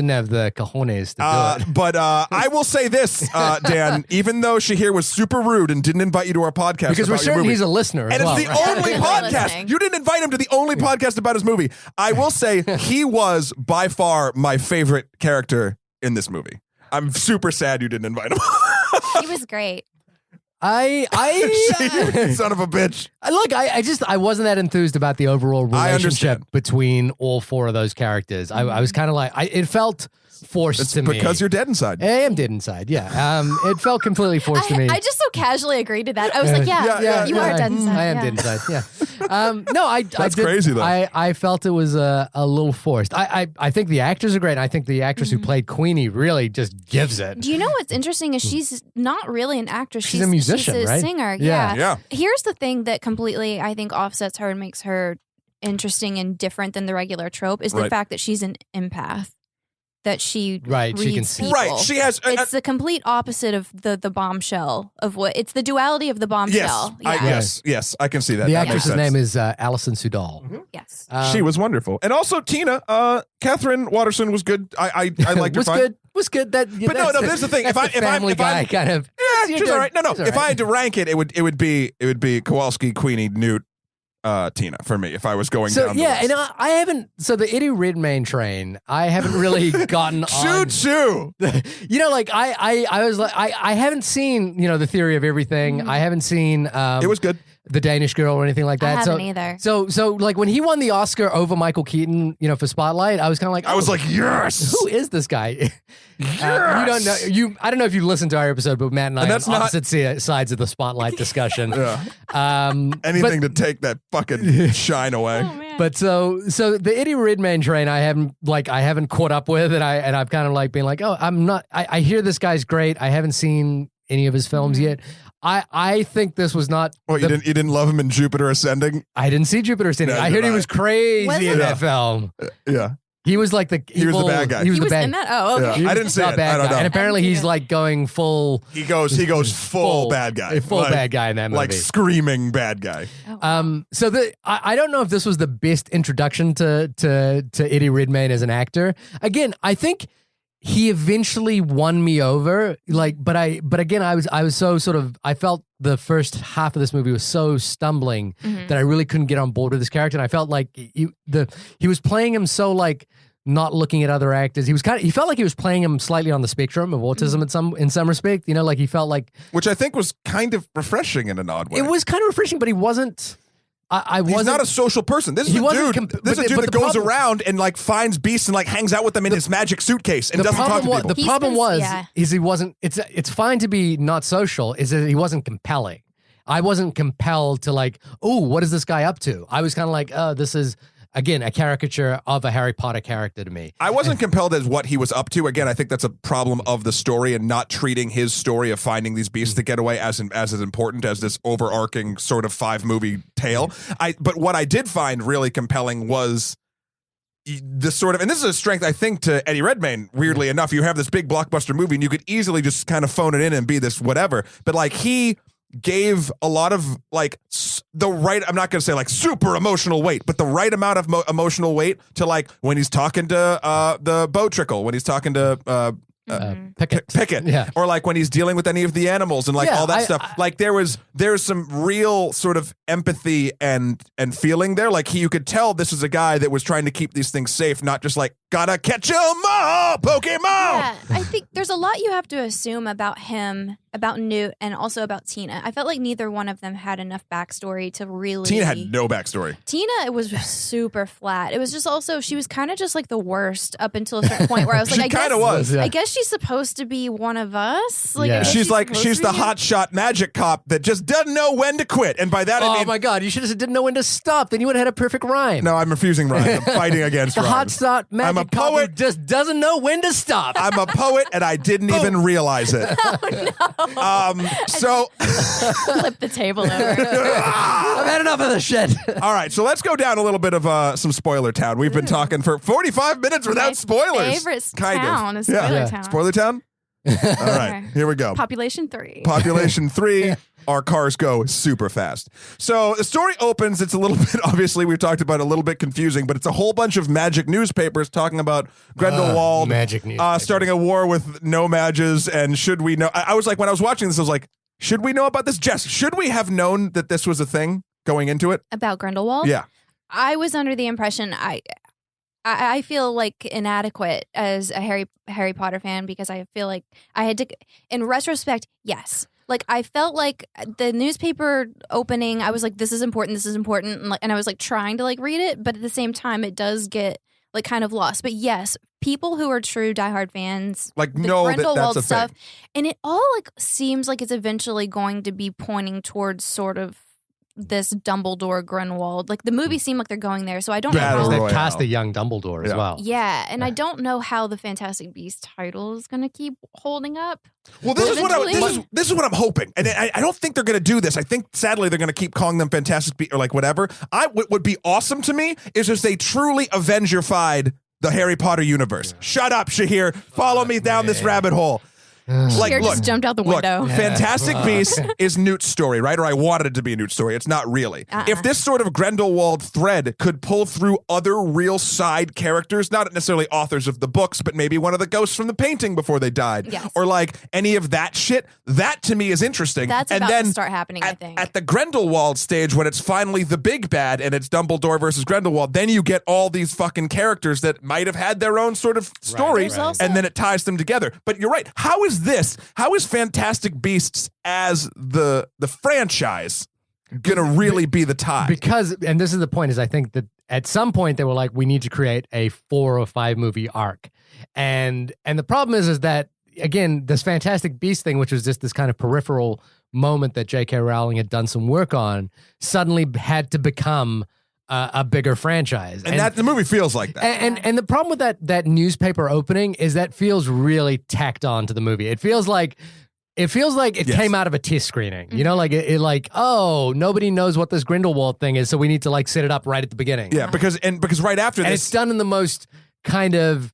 have the cojones to do it. But I will say this, Dan, even though Shahir was super rude and didn't invite you to our podcast Because we're about your certain movie, he's a listener as and well. it's the right? only Really podcast. listening. You didn't invite him to the only podcast about his movie. I will say he was by far my favorite character in this movie. I'm super sad you didn't invite him. He was great. Shahir, son of a bitch. Look, I wasn't that enthused about the overall I relationship understand. between all four of those characters. I was kind of like, it felt forced It's to me. because you're dead inside. I am dead inside, yeah. It felt completely forced to me. I just so casually agreed to that. I was like, Yeah, you are dead inside. I am yeah. dead inside, yeah. No, That's crazy, though. I felt it was a little forced. I think the actors are great. And I think the actress who played Queenie really just gives it. Do you know what's interesting is she's not really an actress. She's a musician, she's a right? singer. Yeah. Yeah. Here's the thing that completely, I think, offsets her and makes her interesting and different than the regular trope is the Right. fact that she's an empath. That she Right, she reads can see. people. Right. She has. It's the complete opposite of the bombshell of what it's the duality of the bombshell. Yes, I can see that. The That makes actress's sense. name is Alison Sudol. Yes. She was wonderful, and also Tina, Catherine Watterson was good. I liked her. was fine. good. Was good. That, But no, there's the thing. That's If the Family Guy kind of. Yeah, she's all right. No, She's all if I right. had to rank it, it would be Kowalski, Queenie, Newt, Tina for me. If I was going So down. the yeah, list. and I haven't. So the Eddie Redmayne train, I haven't really gotten on. Choo. You know, like I was like I haven't seen the Theory of Everything. I haven't seen. It was good. The Danish Girl or anything like I that. haven't either. So like when he won the Oscar over Michael Keaton, for Spotlight, I was kind of like, I was oh, like, yes. who is this guy? You don't know. I don't know if you listened to our episode, but Matt and I And are that's on not- opposite sides of the Spotlight discussion. Yeah. But Anything to take that fucking shine away. Oh, man. But so the Eddie Redmayne train I haven't caught up with, and I've kind of like been like, oh, I'm not. I hear this guy's great. I haven't seen any of his films yet. I think this was not. What, you didn't love him in Jupiter Ascending? I didn't see Jupiter Ascending. Neither I heard did he I. was crazy Was in he? that film. Yeah. He was like the He was the evil- bad guy. He was he the was bad. in that. Oh, okay. Yeah. I didn't see not it. bad I don't guy. know. And apparently I didn't he's see it. like going full He goes full bad guy. full Like- bad guy in that movie. Like screaming bad guy. So I don't know if this was the best introduction to Eddie Redmayne as an actor. Again, I think he eventually won me over. But again, I was so sort of, I felt the first half of this movie was so stumbling that I really couldn't get on board with this character, and I felt like he was playing him so like not looking at other actors. He felt like he was playing him slightly on the spectrum of autism in some respect. Like he felt like Which I think was kind of refreshing in an odd way. it was kind of refreshing, but he wasn't. I He's wasn't. not a social person. This is He a wasn't dude. comp- This is a but- dude but that the goes problem- around and like finds beasts and like hangs out with them in his magic suitcase and the doesn't talk problem to was people. the He problem spends- was yeah. is he wasn't. It's fine to be not social. Is that he wasn't compelling. I wasn't compelled to like. Oh, what is this guy up to? I was kind of like, oh, this is again a caricature of a Harry Potter character to me. I wasn't compelled as what he was up to. Again, I think that's a problem of the story and not treating his story of finding these beasts that get away as important as this overarching sort of 5-movie tale. But what I did find really compelling was the sort of, and this is a strength I think to Eddie Redmayne. Weirdly enough, you have this big blockbuster movie and you could easily just kind of phone it in and be this whatever. But like he gave a lot of like the right, I'm not going to say like super emotional weight, but the right amount of emotional weight to like when he's talking to the Beau Trickle, when he's talking to Pickett. Yeah. Or like when he's dealing with any of the animals and like all that stuff. Like there's some real sort of empathy and feeling there. Like you could tell this is a guy that was trying to keep these things safe, not just like gotta catch 'em all, Pokemon. Yeah, I think there's a lot you have to assume about him, about Newt, and also about Tina. I felt like neither one of them had enough backstory to really. Tina had no backstory. Tina, it was super flat. It was just also she was kind of just like the worst up until a certain point where I was like, she kind of was. I guess she's supposed to be one of us. Like, Yeah. She's the hotshot magic cop that just doesn't know when to quit. And by that I mean, my God, you should have said didn't know when to stop. Then you would have had a perfect rhyme. no, I'm refusing rhymes. I'm fighting against The rhymes. hot magic I'm a cop who poet. just doesn't know when to stop. I'm a poet, and I didn't even realize it. So, flip the table over. I've had enough of this shit. all right. So let's go down a little bit of some spoiler town. We've been talking for 45 minutes without My spoilers. favorite kind town of. is Spoiler Town. Spoiler town. All right, here we go. Population 3. Population 3. Our cars go super fast. So the story opens. It's a little bit, obviously, we've talked about a little bit confusing, but it's a whole bunch of magic newspapers talking about Grindelwald magic newspapers. starting a war with no mages. And should we know? I was like, when I was watching this, I was like, should we know about this? Jess, should we have known that this was a thing going into it? About Grindelwald? Yeah. I was under the impression I feel like inadequate as a Harry Potter fan because I feel like I had to, in retrospect, yes. Like I felt like the newspaper opening, I was like, this is important, and I was like trying to like read it, but at the same time, it does get like kind of lost. But yes, people who are true diehard fans, Like the know that Grindelwald that's a stuff, thing. and it all like seems like it's eventually going to be pointing towards sort of this Dumbledore Grindelwald. Like the movie seemed like they're going there, so I don't know Battle how. They've Royale. cast a young Dumbledore as well. Yeah, and I don't know how the Fantastic Beasts title is going to keep holding up. Well, this is what Eventually. this is what I'm hoping, and I don't think they're going to do this. I think sadly they're going to keep calling them Fantastic Beasts or like whatever. What would be awesome to me is if they truly Avengerified the Harry Potter universe. Shut up, Shahir. Follow me down this rabbit hole. Like, Shahir look, just jumped out the window. Fantastic Beasts is Newt's story, right? Or I wanted it to be a Newt story. It's not really. If this sort of Grindelwald thread could pull through other real side characters, not necessarily authors of the books, but maybe one of the ghosts from the painting before they died, Yes. or like any of that shit, that to me is interesting. That's and about then to start happening, I think. At the Grindelwald stage, when it's finally the big bad and it's Dumbledore versus Grindelwald, then you get all these fucking characters that might have had their own sort of story, There's also- and then it ties them together. But you're right. How is Fantastic Beasts as the franchise gonna really be the tie? Because, and this is the point, is I think that at some point they were like, we need to create a 4 or 5 movie arc. And the problem is that, again, this Fantastic Beast thing, which was just this kind of peripheral moment that J.K. Rowling had done some work on, suddenly had to become a bigger franchise. and that the movie feels like that. And the problem with that newspaper opening is that feels really tacked on to the movie. It feels like it Yes. came out of a test screening. You know, like it like, oh, nobody knows what this Grindelwald thing is, so we need to like set it up right at the beginning. Yeah, because right after And this, it's done in the most kind of,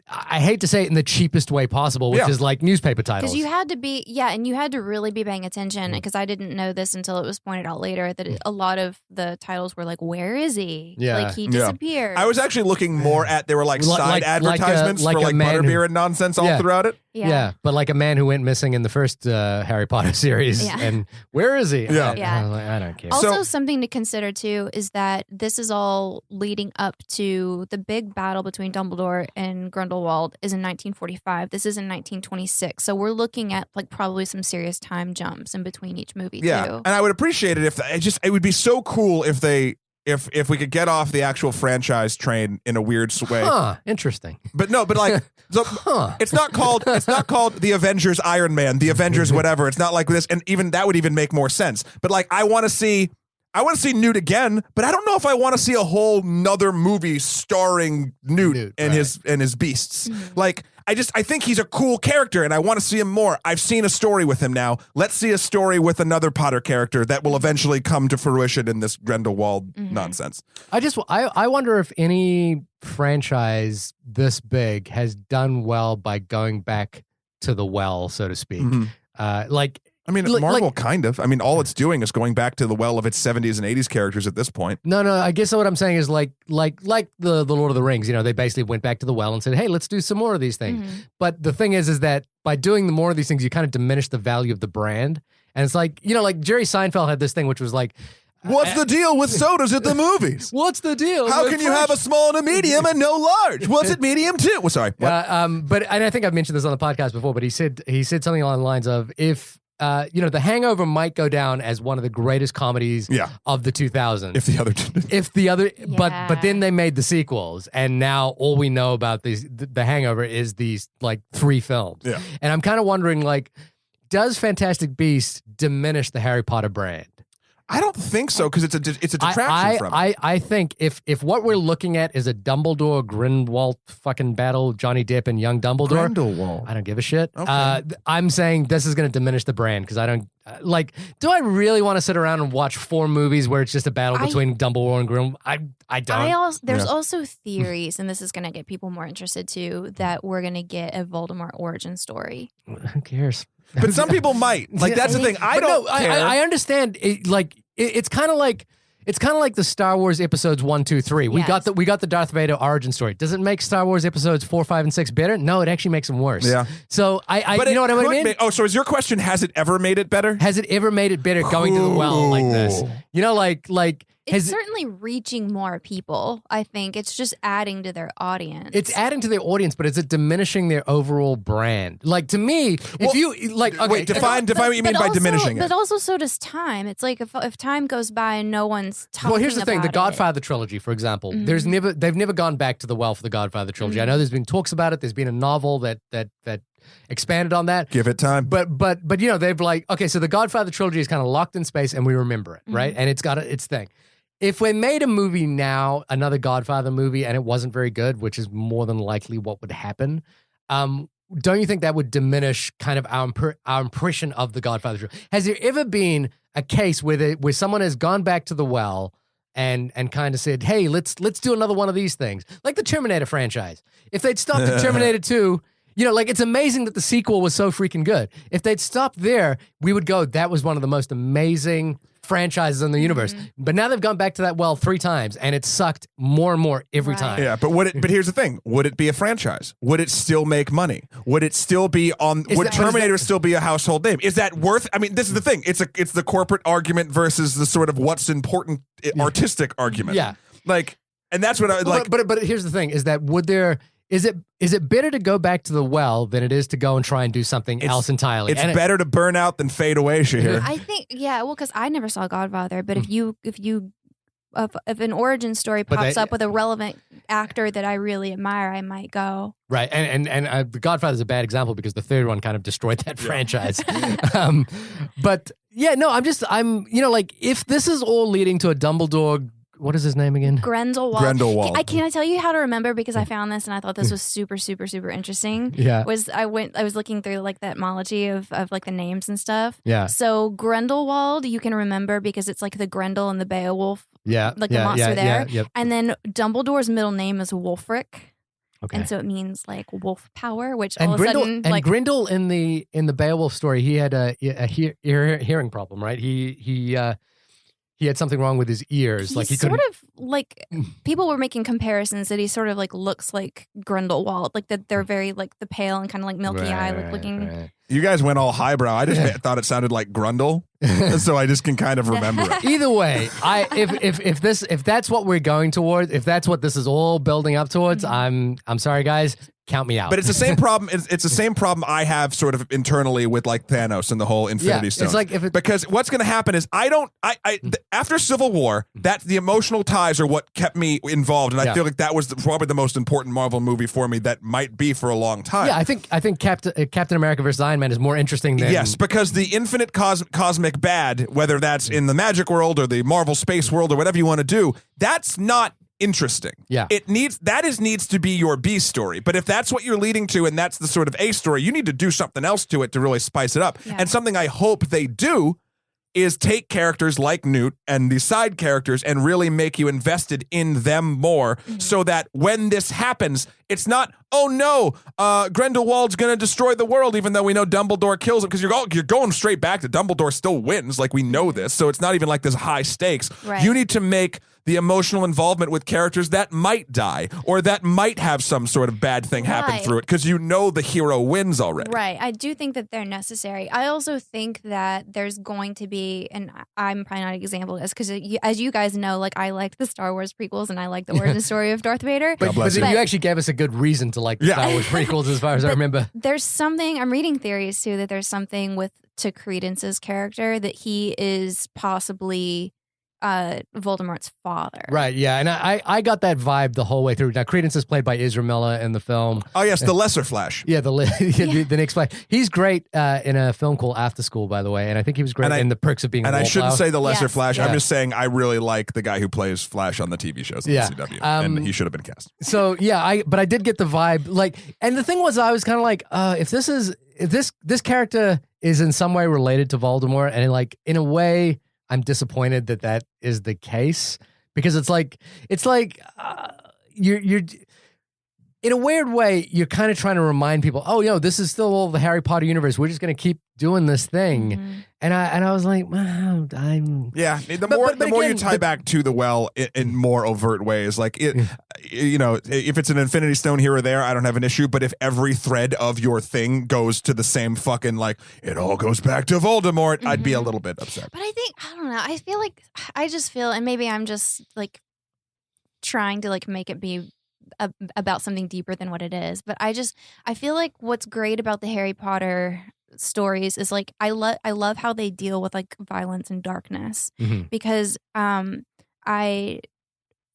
I hate to say it in the cheapest way possible, which Yeah. is like newspaper titles. Because you had to be, and you had to really be paying attention because I didn't know this until it was pointed out later that a lot of the titles were like, where is he? Yeah. Like he Yeah. disappeared. I was actually looking more at, there were like Like- side like a- advertisements like for a like man butterbeer who- and nonsense all Yeah. throughout it. Yeah, but like a man who went missing in the first Harry Potter series. Yeah. And where is he? Yeah. I don't care. Also, So- something to consider too is that this is all leading up to the big battle between Dumbledore and Grindelwald is in 1945. This is in 1926. So we're looking at like probably some serious time jumps in between each movie Yeah, too. and I would appreciate it if it would be so cool if they if we could get off the actual franchise train in a weird way. Huh, interesting. But no, but like so it's not called the Avengers Iron Man, the Avengers whatever. It's not like this, and even that would even make more sense. But like I want to see Newt again, but I don't know if I want to see a whole nother movie starring Newt and his beasts. Like I think he's a cool character and I want to see him more. I've seen a story with him now. Let's see a story with another Potter character that will eventually come to fruition in this Grindelwald nonsense. I wonder if any franchise this big has done well by going back to the well, so to speak. Like I mean, Marvel kind of. I mean, all it's doing is going back to the well of its 70s and 80s characters at this point. No. I guess what I'm saying is like the Lord of the Rings. You know, they basically went back to the well and said, "Hey, let's do some more of these things." Mm-hmm. But the thing is that by doing more of these things, you kind of diminish the value of the brand. And it's like, you know, like Jerry Seinfeld had this thing, which was like, "What's the deal with sodas at the movies? What's the deal? How can you have a small and a medium and no large? What's it medium too?" Well, sorry. But and I think I've mentioned this on the podcast before. But he said something along the lines of, if you know, The Hangover might go down as one of the greatest comedies of the 2000s. If the other, but then they made the sequels, and now all we know about The Hangover is these like 3 films. Yeah. And I'm kind of wondering, like, does Fantastic Beasts diminish the Harry Potter brand? I don't think so, because it's a detraction from it. I think if what we're looking at is a Dumbledore Grindelwald fucking battle, Johnny Depp and young Dumbledore, Grindelwald. I don't give a shit. Okay. I'm saying this is going to diminish the brand, because I don't do I really want to sit around and watch 4 movies where it's just a battle between Dumbledore and Grindelwald? I don't. There's also theories, and this is going to get people more interested too, that we're going to get a Voldemort origin story. Who cares? But some people might. Like, that's the thing. I don't care. I understand. It's kind of like the Star Wars episodes 1, 2, 3. We got the Darth Vader origin story. Does it make Star Wars episodes 4, 5, and 6 better? No, it actually makes them worse. Yeah. So you know what I mean? So is your question, has it ever made it better? Has it ever made it better going to the well like this? You know, like. It's certainly reaching more people, I think. It's just adding to their audience. It's adding to their audience, but is it diminishing their overall brand? Like, to me, if you like, okay, wait, define what you mean by diminishing it. But also, so does time. It's like if time goes by and no one's talking. Well, here's the thing: the about Godfather trilogy, for example, they've never gone back to the well for the Godfather trilogy. I know there's been talks about it. There's been a novel that expanded on that. Give it time. But you know, they've like, okay, so the Godfather trilogy is kind of locked in space, and we remember it, right? And it's got its thing. If we made a movie now, another Godfather movie, and it wasn't very good, which is more than likely what would happen, don't you think that would diminish kind of our impression of the Godfather trilogy? Has there ever been a case where someone has gone back to the well and kind of said, "Hey, let's do another one of these things," like the Terminator franchise? If they'd stopped at Terminator 2. You know, like, it's amazing that the sequel was so freaking good. If they'd stopped there, we would go, that was one of the most amazing franchises in the universe. But now they've gone back to that well 3 times, and it sucked more and more every time. Yeah, but here's the thing. Would it be a franchise? Would it still make money? Would it still be would Terminator still be a household name? Is that worth, I mean, this is the thing. It's the corporate argument versus the sort of what's important artistic argument. Yeah. Like, and that's what I like. But here's the thing, is that is it better to go back to the well than it is to go and try and do something else entirely? It's better to burn out than fade away, Shahir. I think, because I never saw Godfather, but if an origin story pops up with a relevant actor that I really admire, I might go. Right, and The Godfather is a bad example because the third one kind of destroyed that franchise. But yeah, no, I'm you know, like, if this is all leading to a Dumbledore. What is his name again? Grindelwald. Can I tell you how to remember, because I found this and I thought this was super, super, super interesting. Yeah. I was looking through like that etymology of like the names and stuff. Yeah. So Grindelwald you can remember because it's like the Grendel and the Beowulf. Yeah. Like the monster there. Yeah, yep. And then Dumbledore's middle name is Wulfric. Okay. And so it means like wolf power, which and all of a sudden, and Grendel in the Beowulf story, he had a hearing problem, right? He had something wrong with his ears. Like he sort of like people were making comparisons that he sort of like looks like Grindelwald, like that they're very like the pale and kind of like milky eye looking. Right. You guys went all highbrow. I just thought it sounded like Grundle, so I just can kind of remember it. Either way, if that's what we're going towards, if that's what this is all building up towards, I'm sorry, guys. Count me out. But it's the same problem. It's the same problem I have sort of internally with like Thanos and the whole Infinity Stones. It's like because what's going to happen is after Civil War, that's the emotional ties are what kept me involved, and I feel like that was probably the most important Marvel movie for me that might be for a long time. Yeah, I think Captain America versus Iron Man is more interesting than because the infinite cosmic bad, whether that's in the magic world or the Marvel space world or whatever you want to do, that's not interesting. Yeah. Needs to be your B story. But if that's what you're leading to and that's the sort of A story, you need to do something else to it to really spice it up. Yeah. And something I hope they do is take characters like Newt and the side characters and really make you invested in them more so that when this happens, It's not, oh no, Grindelwald's going to destroy the world, even though we know Dumbledore kills him, because you're going straight back to Dumbledore still wins. Like, we know this. So it's not even like this high stakes. Right. You need to make the emotional involvement with characters that might die or that might have some sort of bad thing happen through it, because you know the hero wins already. Right. I do think that they're necessary. I also think that there's going to be, and I'm probably not an example of this, because as you guys know, like, I liked the Star Wars prequels and I like the origin story of Darth Vader. But you actually gave us a good reason to like the Star Wars prequels, as far as I remember. There's something, I'm reading theories too, that there's something to Credence's character, that he is possibly Voldemort's father. Right, yeah. And I got that vibe the whole way through. Now, Credence is played by Ezra Miller in the film. Oh, yes, the lesser Flash. Yeah, the next Flash. He's great in a film called After School, by the way, and I think he was great in The Perks of Being a And I shouldn't say the lesser Yes. Flash. Yeah. I'm just saying I really like the guy who plays Flash on the TV shows on the CW, and he should have been cast. So, yeah, but I did get the vibe. Like, and the thing was, I was kind of like, if this character is in some way related to Voldemort, and like, in a way, I'm disappointed that is the case, because it's like you're in a weird way, you're kind of trying to remind people, oh, this is still all the Harry Potter universe. We're just going to keep doing this thing. Mm-hmm. And I was like, well, I'm... Yeah, the more you tie back to the well in more overt ways, like, if it's an Infinity Stone here or there, I don't have an issue. But if every thread of your thing goes to the same fucking, like, it all goes back to Voldemort, I'd be a little bit upset. But I don't know. I just feel, and maybe I'm just like trying to like make it be about something deeper than what it is. But I feel like what's great about the Harry Potter stories is like I love how they deal with like violence and darkness, because I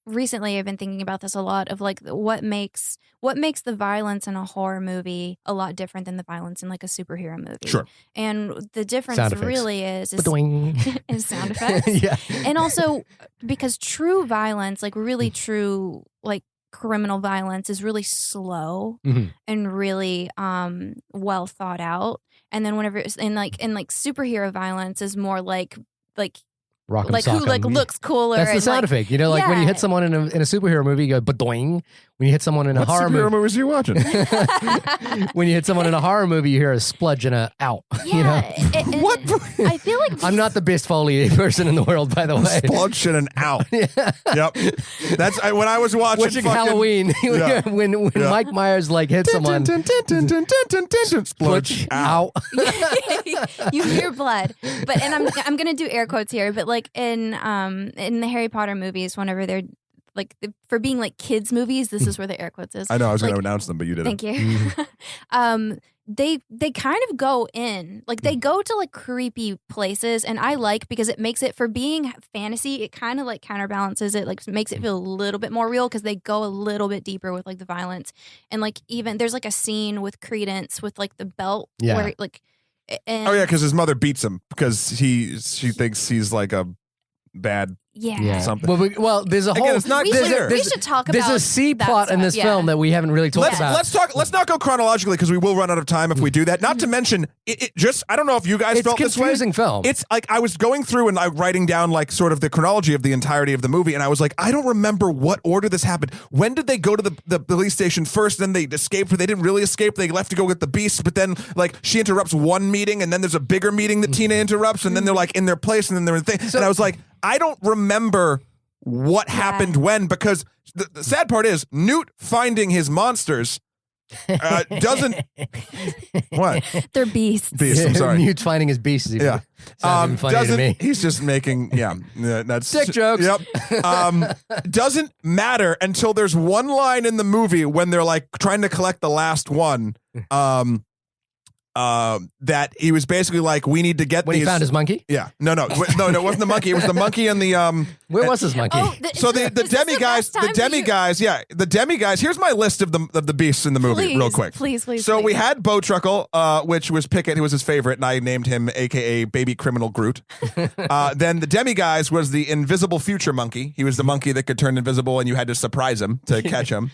recently have been thinking about this a lot, of like what makes the violence in a horror movie a lot different than the violence in like a superhero movie. Sure. And the difference really is sound effects. Yeah. And also because true violence, like really true like criminal violence, is really slow and really well thought out. And then whenever it's in like superhero violence is more like who like looks cooler. That's the sound effect. You know, like when you hit someone in a superhero movie, you go ba-doing. When you hit someone in a horror movie, what superhero movies are you watching? When you hit someone in a horror movie, you hear a spludge and a ow. Yeah, you know? What? I feel like I'm not the best Foley person in the world, by the way. Spludge and an ow. Yep. That's when I was watching Halloween. When Mike Myers like hit someone. Spludge, ow. You hear blood, and I'm gonna do air quotes here, but like in the Harry Potter movies, whenever they're like for being like kids movies, this is where the air quotes is. I know I was going to announce them, but you didn't. Thank you. They kind of go in, like they go to like creepy places, and I like, because it makes it, for being fantasy, it kind of like counterbalances it, like makes it feel a little bit more real, because they go a little bit deeper with like the violence. And like even there's like a scene with Credence with like the belt where like because his mother beats him because she thinks he's like a bad something. Well, there's a whole. Again, it's not clear. We should talk about. There's a C plot in this film that we haven't really talked about. Let's not go chronologically, because we will run out of time if we do that. Not to mention, it just, I don't know if you guys felt this way. It's a confusing film. It's like I was going through and writing down like sort of the chronology of the entirety of the movie, and I was like, I don't remember what order this happened. When did they go to the police station first? Then they escaped, but they didn't really escape. They left to go get the beasts, but then like she interrupts one meeting, and then there's a bigger meeting that Tina interrupts, and then they're like in their place, and then they're in the thing. And I was like, I don't remember what happened when, because the sad part is Newt finding his monsters doesn't what they're beasts. I'm sorry. Newt finding his beasts. Yeah, funny to me. He's just making that's dick jokes. Yep. Doesn't matter until there's one line in the movie when they're like trying to collect the last one. That he was basically like, we need to get when these. He found his monkey. Yeah, no, it wasn't the monkey. It was the monkey and the Where was his monkey? So the demiguys. Here's my list of the beasts in the movie, real quick. Please. So we had Bowtruckle, which was Pickett, who was his favorite, and I named him AKA Baby Criminal Groot. Then the demiguys was the invisible future monkey. He was the monkey that could turn invisible, and you had to surprise him to catch him.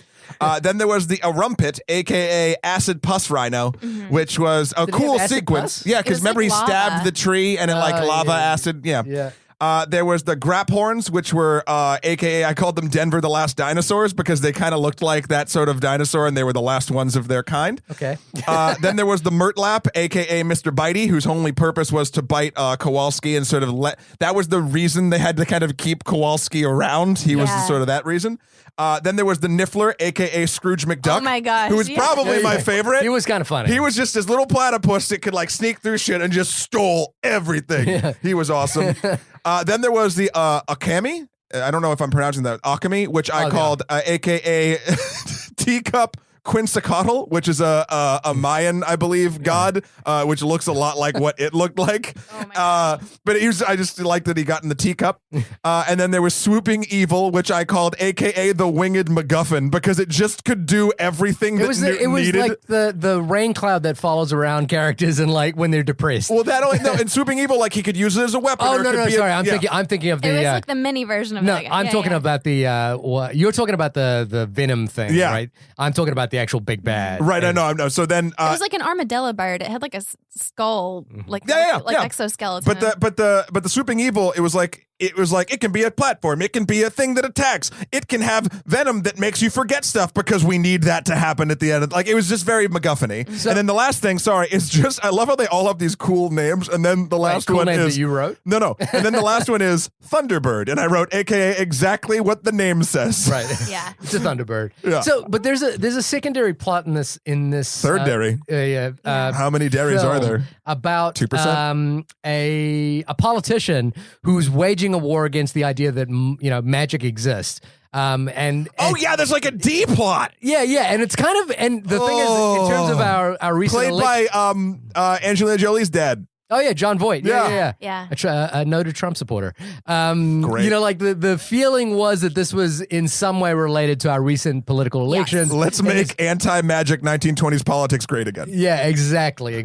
Then there was the Arumpit, aka Acid Pus Rhino, which was a cool sequence. Pus? Yeah, because remember he stabbed the tree and it like lava acid. Yeah. There was the Grap Horns, which were, AKA, I called them Denver the Last Dinosaurs because they kind of looked like that sort of dinosaur and they were the last ones of their kind. Okay. Then there was the Murtlap, AKA Mr. Bitey, whose only purpose was to bite Kowalski and sort of that was the reason they had to kind of keep Kowalski around. He was sort of that reason. Then there was the Niffler, AKA Scrooge McDuck. Oh my gosh. Who was probably my favorite. He was kind of funny. He was just this little platypus that could like sneak through shit and just stole everything. Yeah. He was awesome. Then there was the Akami. I don't know if I'm pronouncing that. Akami, which I called AKA Teacup Quetzalcoatl, which is a Mayan, I believe, god, which looks a lot like what it looked like. But I just liked that he got in the teacup. And then there was Swooping Evil, which I called AKA the Winged MacGuffin, because it just could do everything that Newton needed. It was like the rain cloud that follows around characters and like when they're depressed. Well, in Swooping Evil, like he could use it as a weapon. Oh no, sorry, I'm thinking of the. It was like the mini version of no, that. I'm talking about the. You're talking about the Venom thing, right? I'm talking about the actual big bad. Right, I know. So then it was like an armadillo bird. It had like a skull, like exoskeleton. But the Swooping Evil, it was like it can be a platform. It can be a thing that attacks. It can have venom that makes you forget stuff because we need that to happen at the end. Like it was just very MacGuffin-y. So, and then the last thing, is just I love how they all have these cool names. And then the last cool one names is that you wrote. No. And then the last one is Thunderbird, and I wrote AKA exactly what the name says. Right. Yeah. It's a Thunderbird. Yeah. So, but there's a secondary plot in this third dairy. How many dairies are there? About 2%. A politician who's waging a war against the idea that magic exists. There's like a D plot. Yeah, and it's kind of the thing is in terms of our recent played by Angelina Jolie's dad. Oh yeah, John Voight. Yeah. Yeah. A noted Trump supporter. Great. Like the feeling was that this was in some way related to our recent political elections. Let's make anti-magic 1920s politics great again. Yeah, exactly.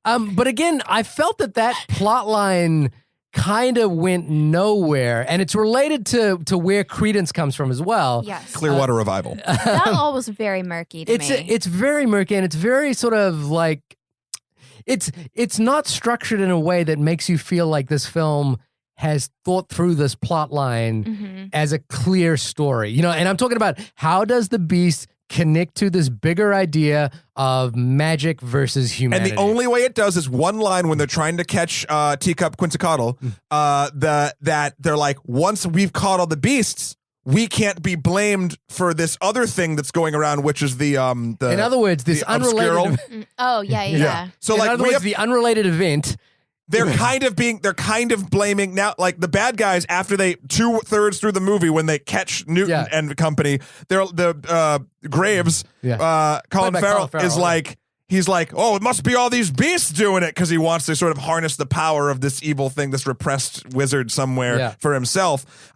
But again, I felt that plot line kind of went nowhere, and it's related to where Credence comes from as well. Yes. Clearwater Revival. That all was very murky to me. It's very murky, and it's very sort of like it's not structured in a way that makes you feel like this film has thought through this plot line as a clear story. And I'm talking about how does the Beast connect to this bigger idea of magic versus humanity. And the only way it does is one line when they're trying to catch Teacup Quetzalcoatl, that they're like, once we've caught all the beasts, we can't be blamed for this other thing that's going around, which is the in other words, this unrelated. Oh yeah. So in other words, the unrelated event. They're kind of blaming now, like the bad guys after they 2/3 through the movie when they catch Newton and company. They're the Graves. Colin Farrell is like. He's like, oh, it must be all these beasts doing it because he wants to sort of harness the power of this evil thing, this repressed wizard somewhere for himself.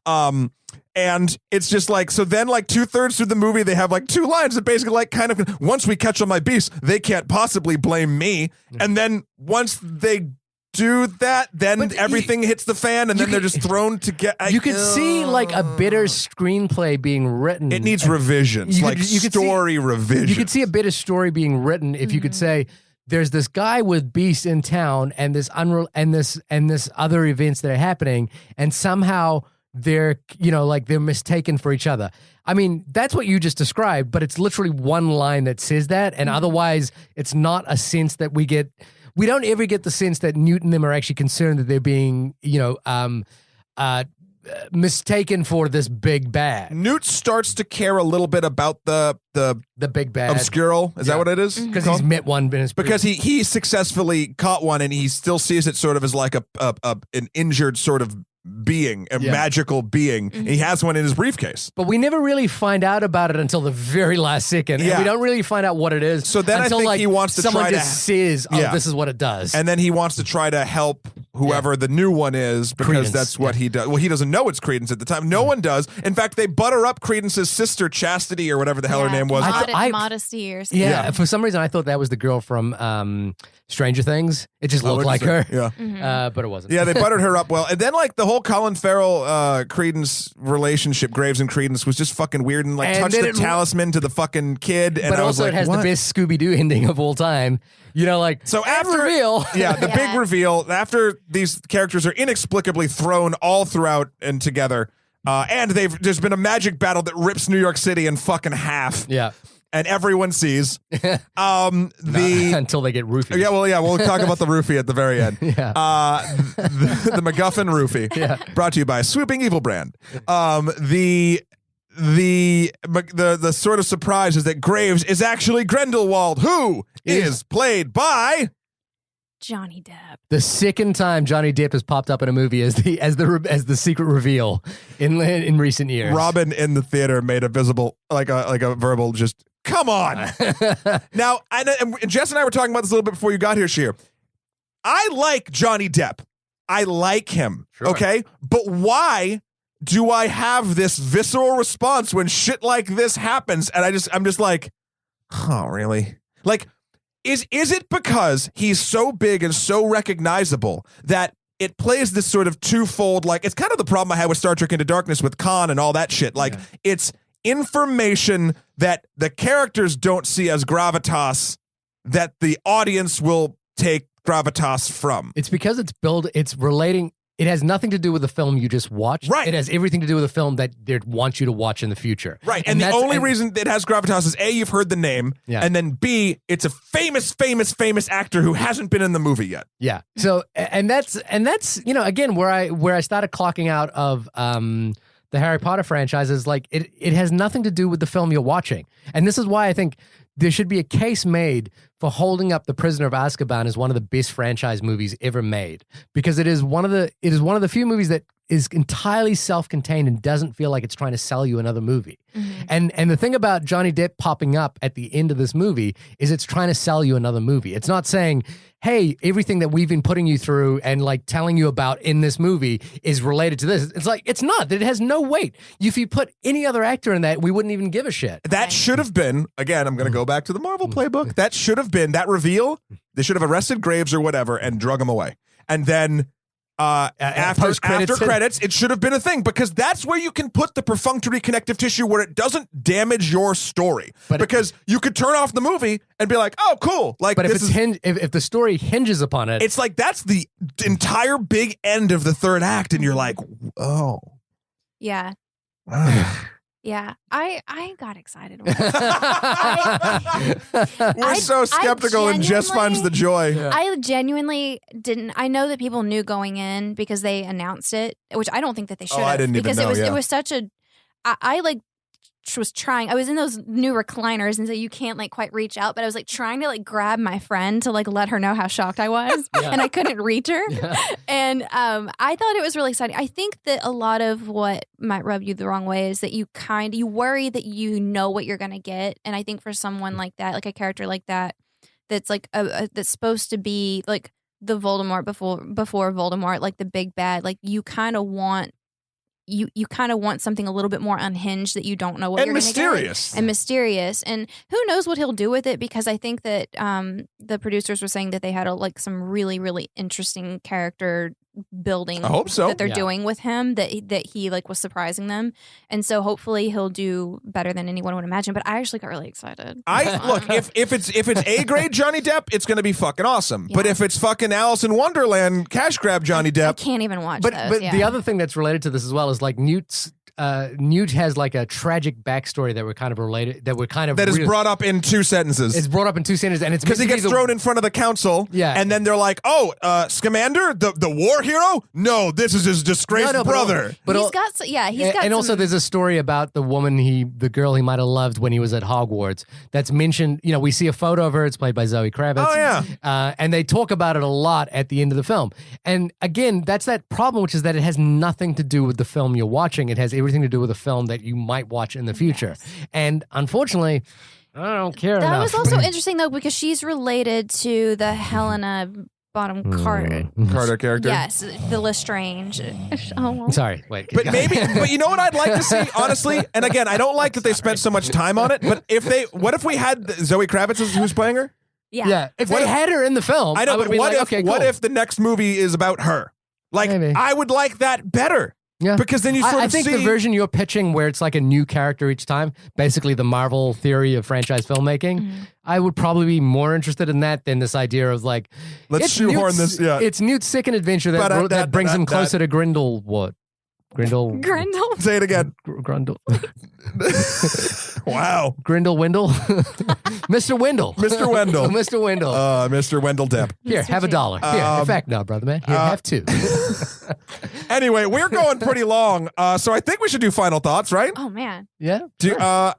And it's just like, so then like 2/3 through the movie, they have like two lines that basically like kind of, once we catch all my beasts, they can't possibly blame me. And then once they do that, then everything hits the fan, and then they're just thrown to get. You could see like a bitter screenplay being written. It needs revisions, revisions. You could see a bitter story being written if you could say, "There's this guy with beasts in town, and this other events that are happening, and somehow they're they're mistaken for each other." I mean, that's what you just described, but it's literally one line that says that, and otherwise, it's not a sense that we get. We don't ever get the sense that Newt and them are actually concerned that they're being, mistaken for this big bad. Newt starts to care a little bit about the big bad obscural. Is that what it is? Because he's met one. Because he successfully caught one, and he still sees it sort of as like an injured sort of being, a magical being. He has one in his briefcase. But we never really find out about it until the very last second. And we don't really find out what it is. So then until, I think he wants to someone try just says, this is what it does. And then he wants to try to help whoever the new one is, because Credence. that's what he does. Well, he doesn't know it's Credence at the time. No one does. In fact, they butter up Credence's sister, Chastity, or whatever the hell her name was. Modesty or something. Yeah, for some reason I thought that was the girl from Stranger Things. It just looked like her. Yeah. But it wasn't. Yeah, they buttered her up well. And then like the whole Colin Farrell Credence relationship, Graves and Credence, was just fucking weird, and like touched the talisman to the fucking kid. And but I was also like, it has what? the best Scooby-Doo ending of all time. So after reveal. Yeah, the big reveal. After these characters are inexplicably thrown all throughout and together. And there's been a magic battle that rips New York City in fucking half. Yeah. And everyone sees. Until they get roofied. Yeah, we'll talk about the roofie at the very end. Yeah. The MacGuffin roofie. Yeah. Brought to you by Swooping Evil Brand. The sort of surprise is that Graves is actually Grindelwald, who is played by Johnny Depp. The second time Johnny Depp has popped up in a movie as the secret reveal in recent years. Robin in the theater made a visible like a verbal just come on. Now, and Jess and I were talking about this a little bit before you got here, Shahir. I like Johnny Depp. I like him. Sure. Okay, but why do I have this visceral response when shit like this happens? And I'm just like, oh, really? Like, is it because he's so big and so recognizable that it plays this sort of twofold, like, it's kind of the problem I had with Star Trek Into Darkness with Khan and all that shit. Like, it's information that the characters don't see as gravitas that the audience will take gravitas from. It's because it's relating. It has nothing to do with the film you just watched. Right. It has everything to do with the film that they want you to watch in the future. Right. And the only reason it has gravitas is A, you've heard the name, and then B, it's a famous actor who hasn't been in the movie yet. Yeah. So and that's again where I started clocking out of the Harry Potter franchise is like it has nothing to do with the film you're watching. And this is why I think there should be a case made for holding up The Prisoner of Azkaban as one of the best franchise movies ever made, because it is one of the few movies that is entirely self-contained and doesn't feel like it's trying to sell you another movie. Mm-hmm. And the thing about Johnny Depp popping up at the end of this movie is it's trying to sell you another movie. It's not saying, hey, everything that we've been putting you through and like telling you about in this movie is related to this. It's like, it's not. It has no weight. If you put any other actor in that, we wouldn't even give a shit. That should have been, again, I'm going to go back to the Marvel playbook. That should have been, that reveal, they should have arrested Graves or whatever and drug him away. And then after credits, it should have been a thing, because that's where you can put the perfunctory connective tissue where it doesn't damage your story. Because you could turn off the movie and be like, oh, cool. Like, but if the story hinges upon it, it's like that's the entire big end of the third act, and you're like, oh. Yeah. Yeah, I got excited. We're so skeptical, and Jess finds the joy. Yeah. I genuinely didn't. I know that people knew going in because they announced it, which I don't think that they should have. I didn't because even know, it was such a. I like was trying. I was in those new recliners, and so you can't like quite reach out. But I was like trying to like grab my friend to like let her know how shocked I was, and I couldn't reach her. Yeah. And I thought it was really exciting. I think that a lot of what might rub you the wrong way is that you worry that you know what you're gonna get. And I think for someone like that, like a character like that, that's like that's supposed to be like the Voldemort before Voldemort, like the big bad. Like you kind of want. You kind of want something a little bit more unhinged that you don't know what you're going to get. And mysterious. And who knows what he'll do with it, because I think that the producers were saying that they had some really, really interesting character building. I hope so. That they're doing with him, that he like was surprising them. And so hopefully he'll do better than anyone would imagine. But I actually got really excited. Look, if it's A grade Johnny Depp, it's going to be fucking awesome. Yeah. But if it's fucking Alice in Wonderland cash grab Johnny Depp, I can't even watch But the other thing that's related to this as well is like Newt has like a tragic backstory that we're kind of related, that is brought up in 2 sentences. It's brought up in 2 sentences, and it's because he gets thrown in front of the council. Yeah, and then they're like, "Oh, Scamander, the war hero? No, this is his disgraced brother." But he's got. And also, there's a story about the girl he might have loved when he was at Hogwarts. That's mentioned. You know, we see a photo of her. It's played by Zoe Kravitz. Oh yeah, and they talk about it a lot at the end of the film. And again, that's that problem, which is that it has nothing to do with the film you're watching. It has everything to do with a film that you might watch in the future. Yes. And unfortunately, I don't care enough. That was also interesting, though, because she's related to the Helena Bonham Carter character. Yes, the Lestrange. Oh, sorry, wait. But you know what I'd like to see, honestly? And again, I don't like that they spent so much time on it, but what if we had Zoe Kravitz who's playing her? Yeah. If they had her in the film, I know, but what if the next movie is about her? Like, maybe. I would like that better. Yeah. Because then you sort I of think see the version you're pitching where it's like a new character each time, basically the Marvel theory of franchise filmmaking, I would probably be more interested in that than this idea of like, let's it's shoehorn this. Yeah. It's Newt's second adventure that brings him closer to Grindel. What? Grindel. Say it again. Grundle. Wow. Grindel Wendell. Mr. Wendell. Mr. Wendell. Mr. Wendell. Mr. Wendell Depp. Here, have $1. Here, in fact, no, brother man. Here, have 2. Anyway, we're going pretty long, so I think we should do final thoughts, right? Oh man. Yeah.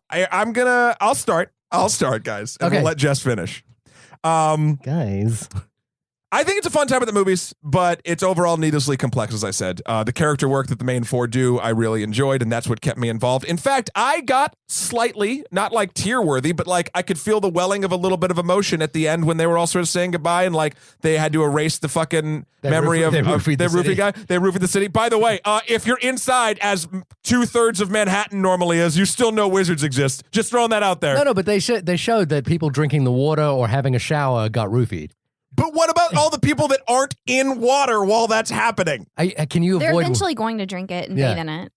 I'll start, guys, and Okay. we'll let Jess finish. Guys. I think it's a fun time at the movies, but it's overall needlessly complex, as I said. The character work that the main four do, I really enjoyed, and that's what kept me involved. In fact, I got slightly, not like tear-worthy, but like I could feel the welling of a little bit of emotion at the end when they were all sort of saying goodbye, and like they had to erase the fucking memory of their roofie guy. They roofied the city. By the way, if you're inside, as 2/3 of Manhattan normally is, you still know wizards exist. Just throwing that out there. No, but they showed that people drinking the water or having a shower got roofied. But what about all the people that aren't in water while that's happening? Can you They're avoid? eventually going to drink it and bathe in it.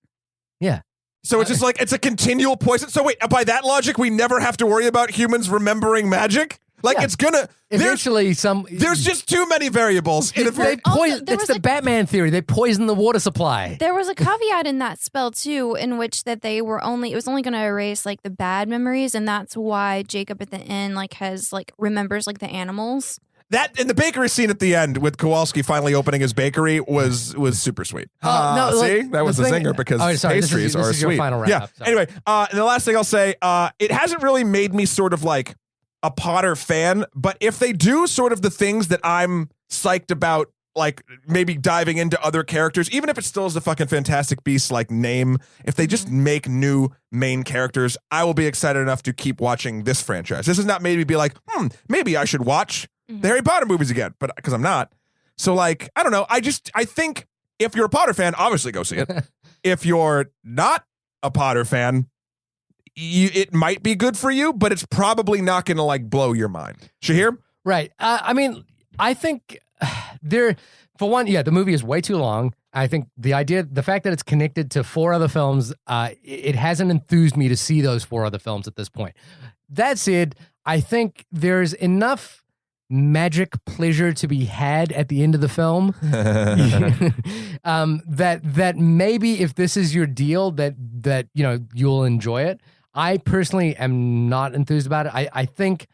Yeah. So it's just like, it's a continual poison. So wait, by that logic, we never have to worry about humans remembering magic? Like, it's gonna... Eventually, There's just too many variables. It's the Batman theory. They poison the water supply. There was a caveat in that spell, too, in which that it was only going to erase, like, the bad memories, and that's why Jacob at the end, like, remembers, like, the animals. That in the bakery scene at the end with Kowalski finally opening his bakery was super sweet. See, that was the zinger because pastries are this is sweet. Your final wrap-up, sorry. Anyway, and the last thing I'll say, it hasn't really made me sort of like a Potter fan, but if they do sort of the things that I'm psyched about, like maybe diving into other characters, even if it still is the fucking Fantastic Beasts like name, if they just make new main characters, I will be excited enough to keep watching this franchise. This has not made me be like, maybe I should watch the Harry Potter movies again, but because I'm not. So like, I don't know. I think if you're a Potter fan, obviously go see it. If you're not a Potter fan, it might be good for you, but it's probably not going to like blow your mind. Shahir? Right. I mean, I think for one, the movie is way too long. I think the fact that it's connected to 4 other films, it hasn't enthused me to see those 4 other films at this point. That said, I think there's enough magic pleasure to be had at the end of the film that maybe if this is your deal that you'll enjoy it. I personally am not enthused about it. I think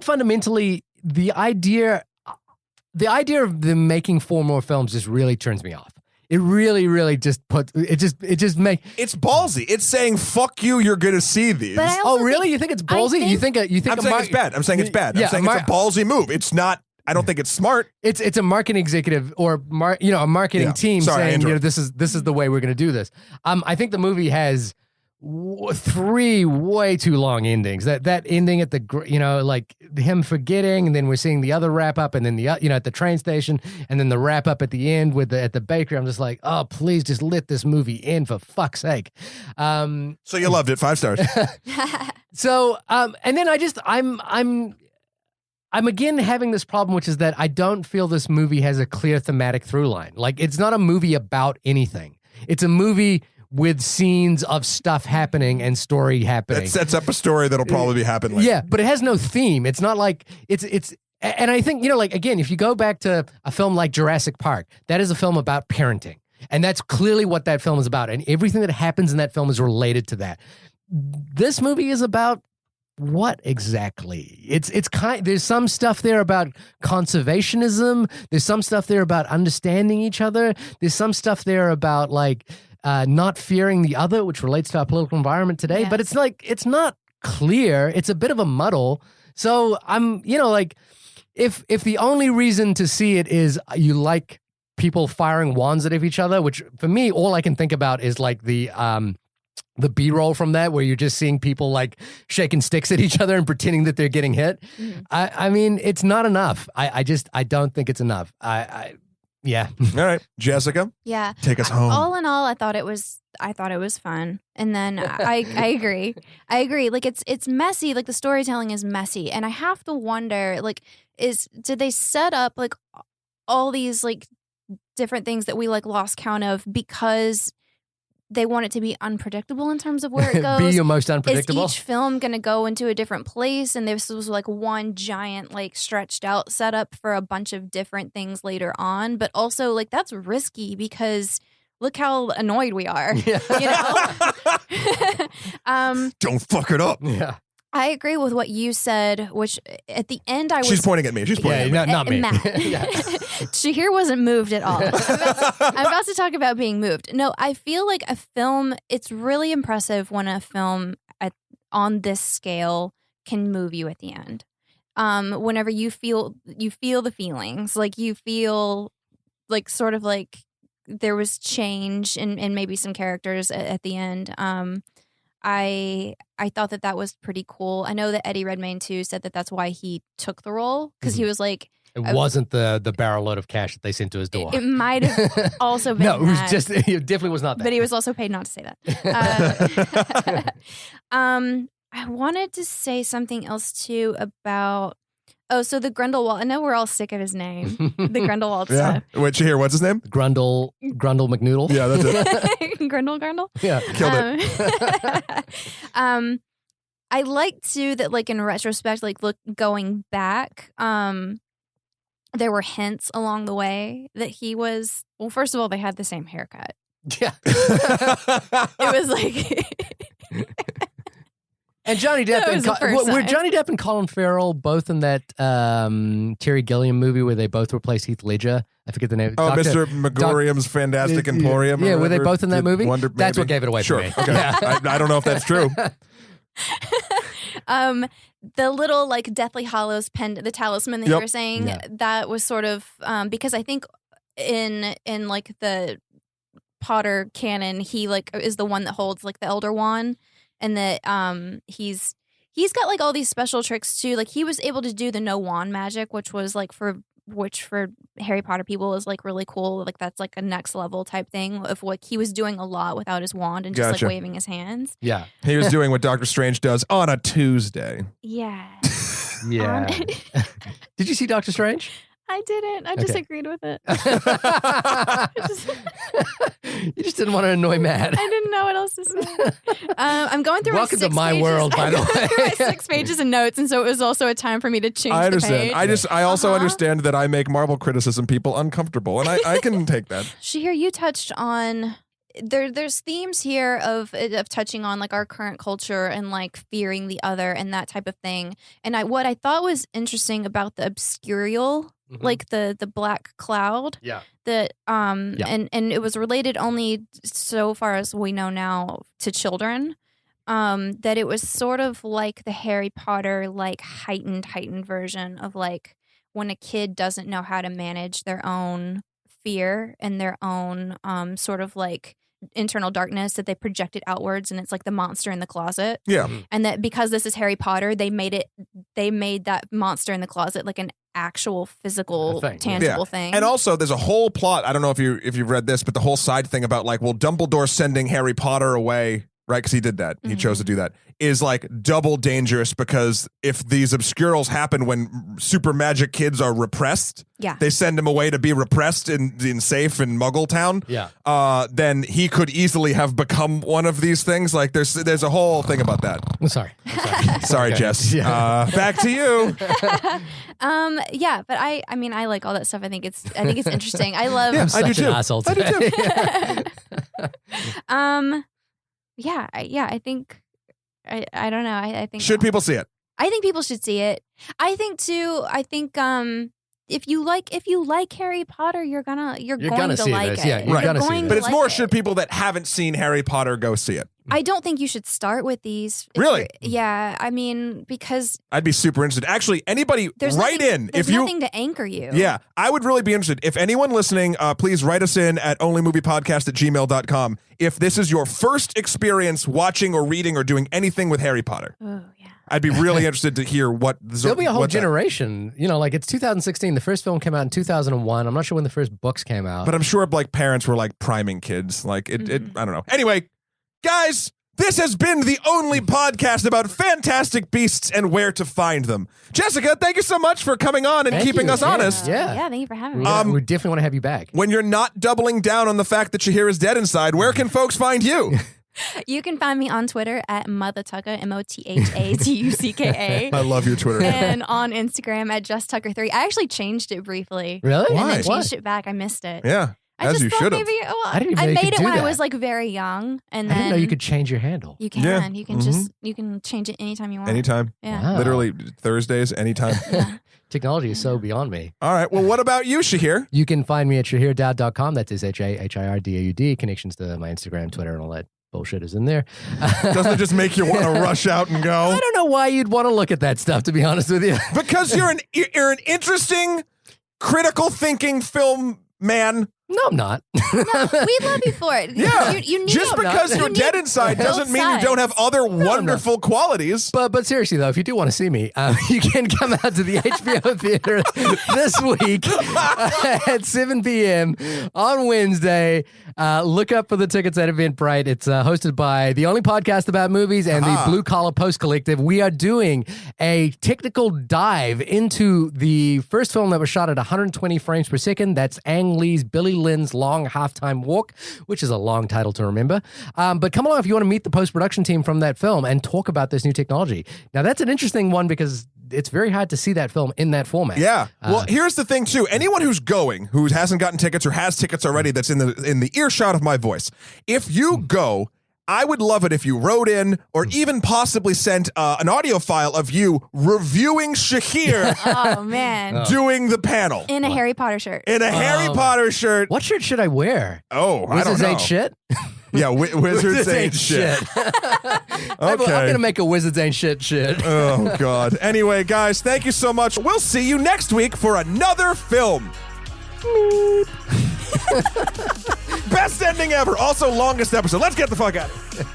fundamentally the idea of them making 4 more films just really turns me off. It really just makes it's ballsy. It's saying fuck you. You're gonna see these. Oh really? You think it's ballsy? You think I'm saying it's bad. I'm saying it's bad. I'm saying it's a ballsy move. It's not. I don't think it's smart. It's a marketing executive or a marketing team saying this is the way we're gonna do this. I think the movie has 3 way too long endings. That ending at the like him forgetting, and then we're seeing the other wrap up, and then the at the train station, and then the wrap up at the end at the bakery. I'm just like, oh please, just let this movie end for fuck's sake. So you loved it, 5 stars. So and then I'm again having this problem, which is that I don't feel this movie has a clear thematic through line. Like it's not a movie about anything. It's a movie with scenes of stuff happening and story happening. That sets up a story that'll probably be happening later. Yeah, but it has no theme. It's not like it's and I think, like again, if you go back to a film like Jurassic Park, that is a film about parenting. And that's clearly what that film is about. And everything that happens in that film is related to that. This movie is about what exactly? There's some stuff there about conservationism. There's some stuff there about understanding each other. There's some stuff there about like not fearing the other, which relates to our political environment today. Yes. But it's not clear. It's a bit of a muddle. So I'm, like, if the only reason to see it is you like people firing wands at each other, which for me, all I can think about is like the B-roll from that, where you're just seeing people like shaking sticks at each other and pretending that they're getting hit. Mm-hmm. I mean, it's not enough. I don't think it's enough. Yeah. All right, Jessica. Yeah. Take us home. All in all, I thought it was fun, and then I agree. I agree. Like it's messy. Like the storytelling is messy, and I have to wonder, like, did they set up like all these like different things that we like lost count of because they want it to be unpredictable in terms of where it goes. Be your most unpredictable. Is each film going to go into a different place? And this was like one giant, like stretched out setup for a bunch of different things later on. But also, like, that's risky because look how annoyed we are. Yeah. You know? Don't fuck it up. Yeah. I agree with what you said, which at the end I was... She's pointing at me. She's pointing at me. Not me. Matt. Shahir wasn't moved at all. I'm about to talk about being moved. No, I feel like a film, it's really impressive when a film on this scale can move you at the end. Whenever you feel the feelings, like you feel like sort of like there was change in maybe some characters at the end. I thought that was pretty cool. I know that Eddie Redmayne too said that that's why he took the role because he was like, it wasn't the barrel load of cash that they sent to his door. It might have also been no, it was that, just it definitely was not that. but he was also paid not to say that. I wanted to say something else too about. Oh, so the Grindelwald. I know we're all sick of his name. The Grindelwald Yeah. stuff. Wait, Shahir, what's his name? Grundle McNoodle. Yeah, that's it. Grindle. Yeah, killed it. I like too that, like, in retrospect, like going back, there were hints along the way that he was. Well, first of all, they had the same haircut. Yeah. It was like. And Johnny Depp That was the first were sign. Johnny Depp and Colin Farrell both in that Terry Gilliam movie where they both replaced Heath Ledger? I forget the name. Oh, Mr. Megorium's Fantastic Emporium. Yeah, or were they whatever. both in that movie? Wonder, That's maybe. what gave it away Sure. for me. Okay. Yeah. I don't know if that's true. The little like Deathly Hallows the talisman that you were saying, Yeah. that was sort of because I think in like the Potter canon, he like is the one that holds like the Elder Wand, and that he's got like all these special tricks too. Like he was able to do the no wand magic, which was like for Harry Potter people is like really cool. Like that's like a next level type thing of what he was doing a lot without his wand and just Gotcha. like waving his hands. Yeah. He was doing what Doctor Strange does on a Tuesday. Yeah. Yeah. Did you see Doctor Strange? I didn't. I Okay. disagreed with it. You just didn't want to annoy Matt. I didn't know what else to say. I'm going through Welcome my 6 to my pages. world, by the I'm going through way. my 6 pages of notes, and so it was also a time for me to change I understand. the page. I also Uh-huh. understand that I make Marvel criticism people uncomfortable, and I can take that. Shahir, you touched on there's themes here of touching on like our current culture and like fearing the other and that type of thing. And what I thought was interesting about the obscurial, Mhm. like the black cloud, Yeah. that Yeah. and it was related only so far as we know now to children. That it was sort of like the Harry Potter like heightened version of like when a kid doesn't know how to manage their own fear and their own sort of like internal darkness, that they project it outwards, and it's like the monster in the closet. Yeah. And that because this is Harry Potter, they made that monster in the closet like an actual physical Thing. tangible thing. And also, there's a whole plot. I don't know if you've read this, but the whole side thing about like, well, Dumbledore sending Harry Potter away, right? Because he did that. He chose to do that. Is like double dangerous because if these obscurals happen when super magic kids are repressed, Yeah. they send him away to be repressed in safe in Muggle Town. Yeah. Then he could easily have become one of these things. Like there's a whole thing about that. I'm sorry. Sorry, Okay. Jess. Yeah. Back to you. Yeah, but I mean I like all that stuff. I think it's interesting. I love Yeah. I do Such an too. asshole I do today. I think I don't know. I think Should people see it? I think people should see it. I think too. I think if you like Harry Potter, you're going gonna to see like this. it. Yeah, you're gonna see going this. But to it's like more it. should people that haven't seen Harry Potter go see it. I don't think you should start with these. If Really? you're- Yeah. I mean, because I'd be super interested. Actually, anybody there's write nothing, in There's if you. nothing to anchor you. Yeah, I would really be interested. If anyone listening, please write us in at onlymoviepodcast@gmail.com if this is your first experience watching or reading or doing anything with Harry Potter. Oh yeah. I'd be really interested to hear what. There'll be a whole what that- generation. You know, like it's 2016. The first film came out in 2001. I'm not sure when the first books came out. But I'm sure like parents were like priming kids. Like it I don't know. Anyway, guys, This has been the only podcast about fantastic beasts and where to find them. Jessica, thank you so much for coming on and keeping us honest. Yeah. Thank you for having me. We definitely want to have you back. When you're not doubling down on the fact that Shahir is dead inside, where can folks find you? You can find me on Twitter at Mothertucka, MOTHATUCKA. I love your Twitter. And on Instagram at JustTucker3. I actually changed it briefly. Really? Why? And then What? changed it back. I missed it. Yeah, I as just you thought should have. maybe I didn't even know you made could it do when I that. was like very young, and I then didn't know you could change your handle. You can. Yeah. You can just you can change it anytime you want. Anytime. Yeah. Wow. Literally Thursdays, anytime. Technology is so beyond me. All right. Well, what about you, Shahir? You can find me at shahirdaud.com. That is SHAHIRDAUD. Connections to my Instagram, Twitter, and all that bullshit is in there. Doesn't it just make you want to rush out and go? I don't know why you'd want to look at that stuff, to be honest with you. Because you're an interesting, critical thinking film man. No, I'm not. We love you for it. Yeah. You need Just because you you're need dead inside both doesn't mean you sides. don't have other wonderful qualities. But seriously, though, if you do want to see me, you can come out to the HBO Theater this week at 7 p.m. on Wednesday. Look up for the tickets at Eventbrite. It's hosted by the only podcast about movies and the Blue Collar Post Collective. We are doing a technical dive into the first film that was shot at 120 frames per second. That's Ang Lee's Billy Lynn's Long Halftime Walk, which is a long title to remember. But come along if you want to meet the post-production team from that film and talk about this new technology. Now, that's an interesting one because it's very hard to see that film in that format. Yeah. Well, here's the thing too. Anyone who's going, who hasn't gotten tickets or has tickets already, that's in the earshot of my voice. If you go, I would love it if you wrote in or even possibly sent an audio file of you reviewing Shahir Oh man. doing the panel In a Harry Potter shirt. in a Harry Potter shirt. What shirt should I wear? Oh, I don't Wizards know. ain't shit? Yeah, Wizards ain't shit. I'm Okay. going to make a Wizards ain't shit shit. Oh, God. Anyway, guys, thank you so much. We'll see you next week for another film. Best ending ever. Also, longest episode. Let's get the fuck out of here.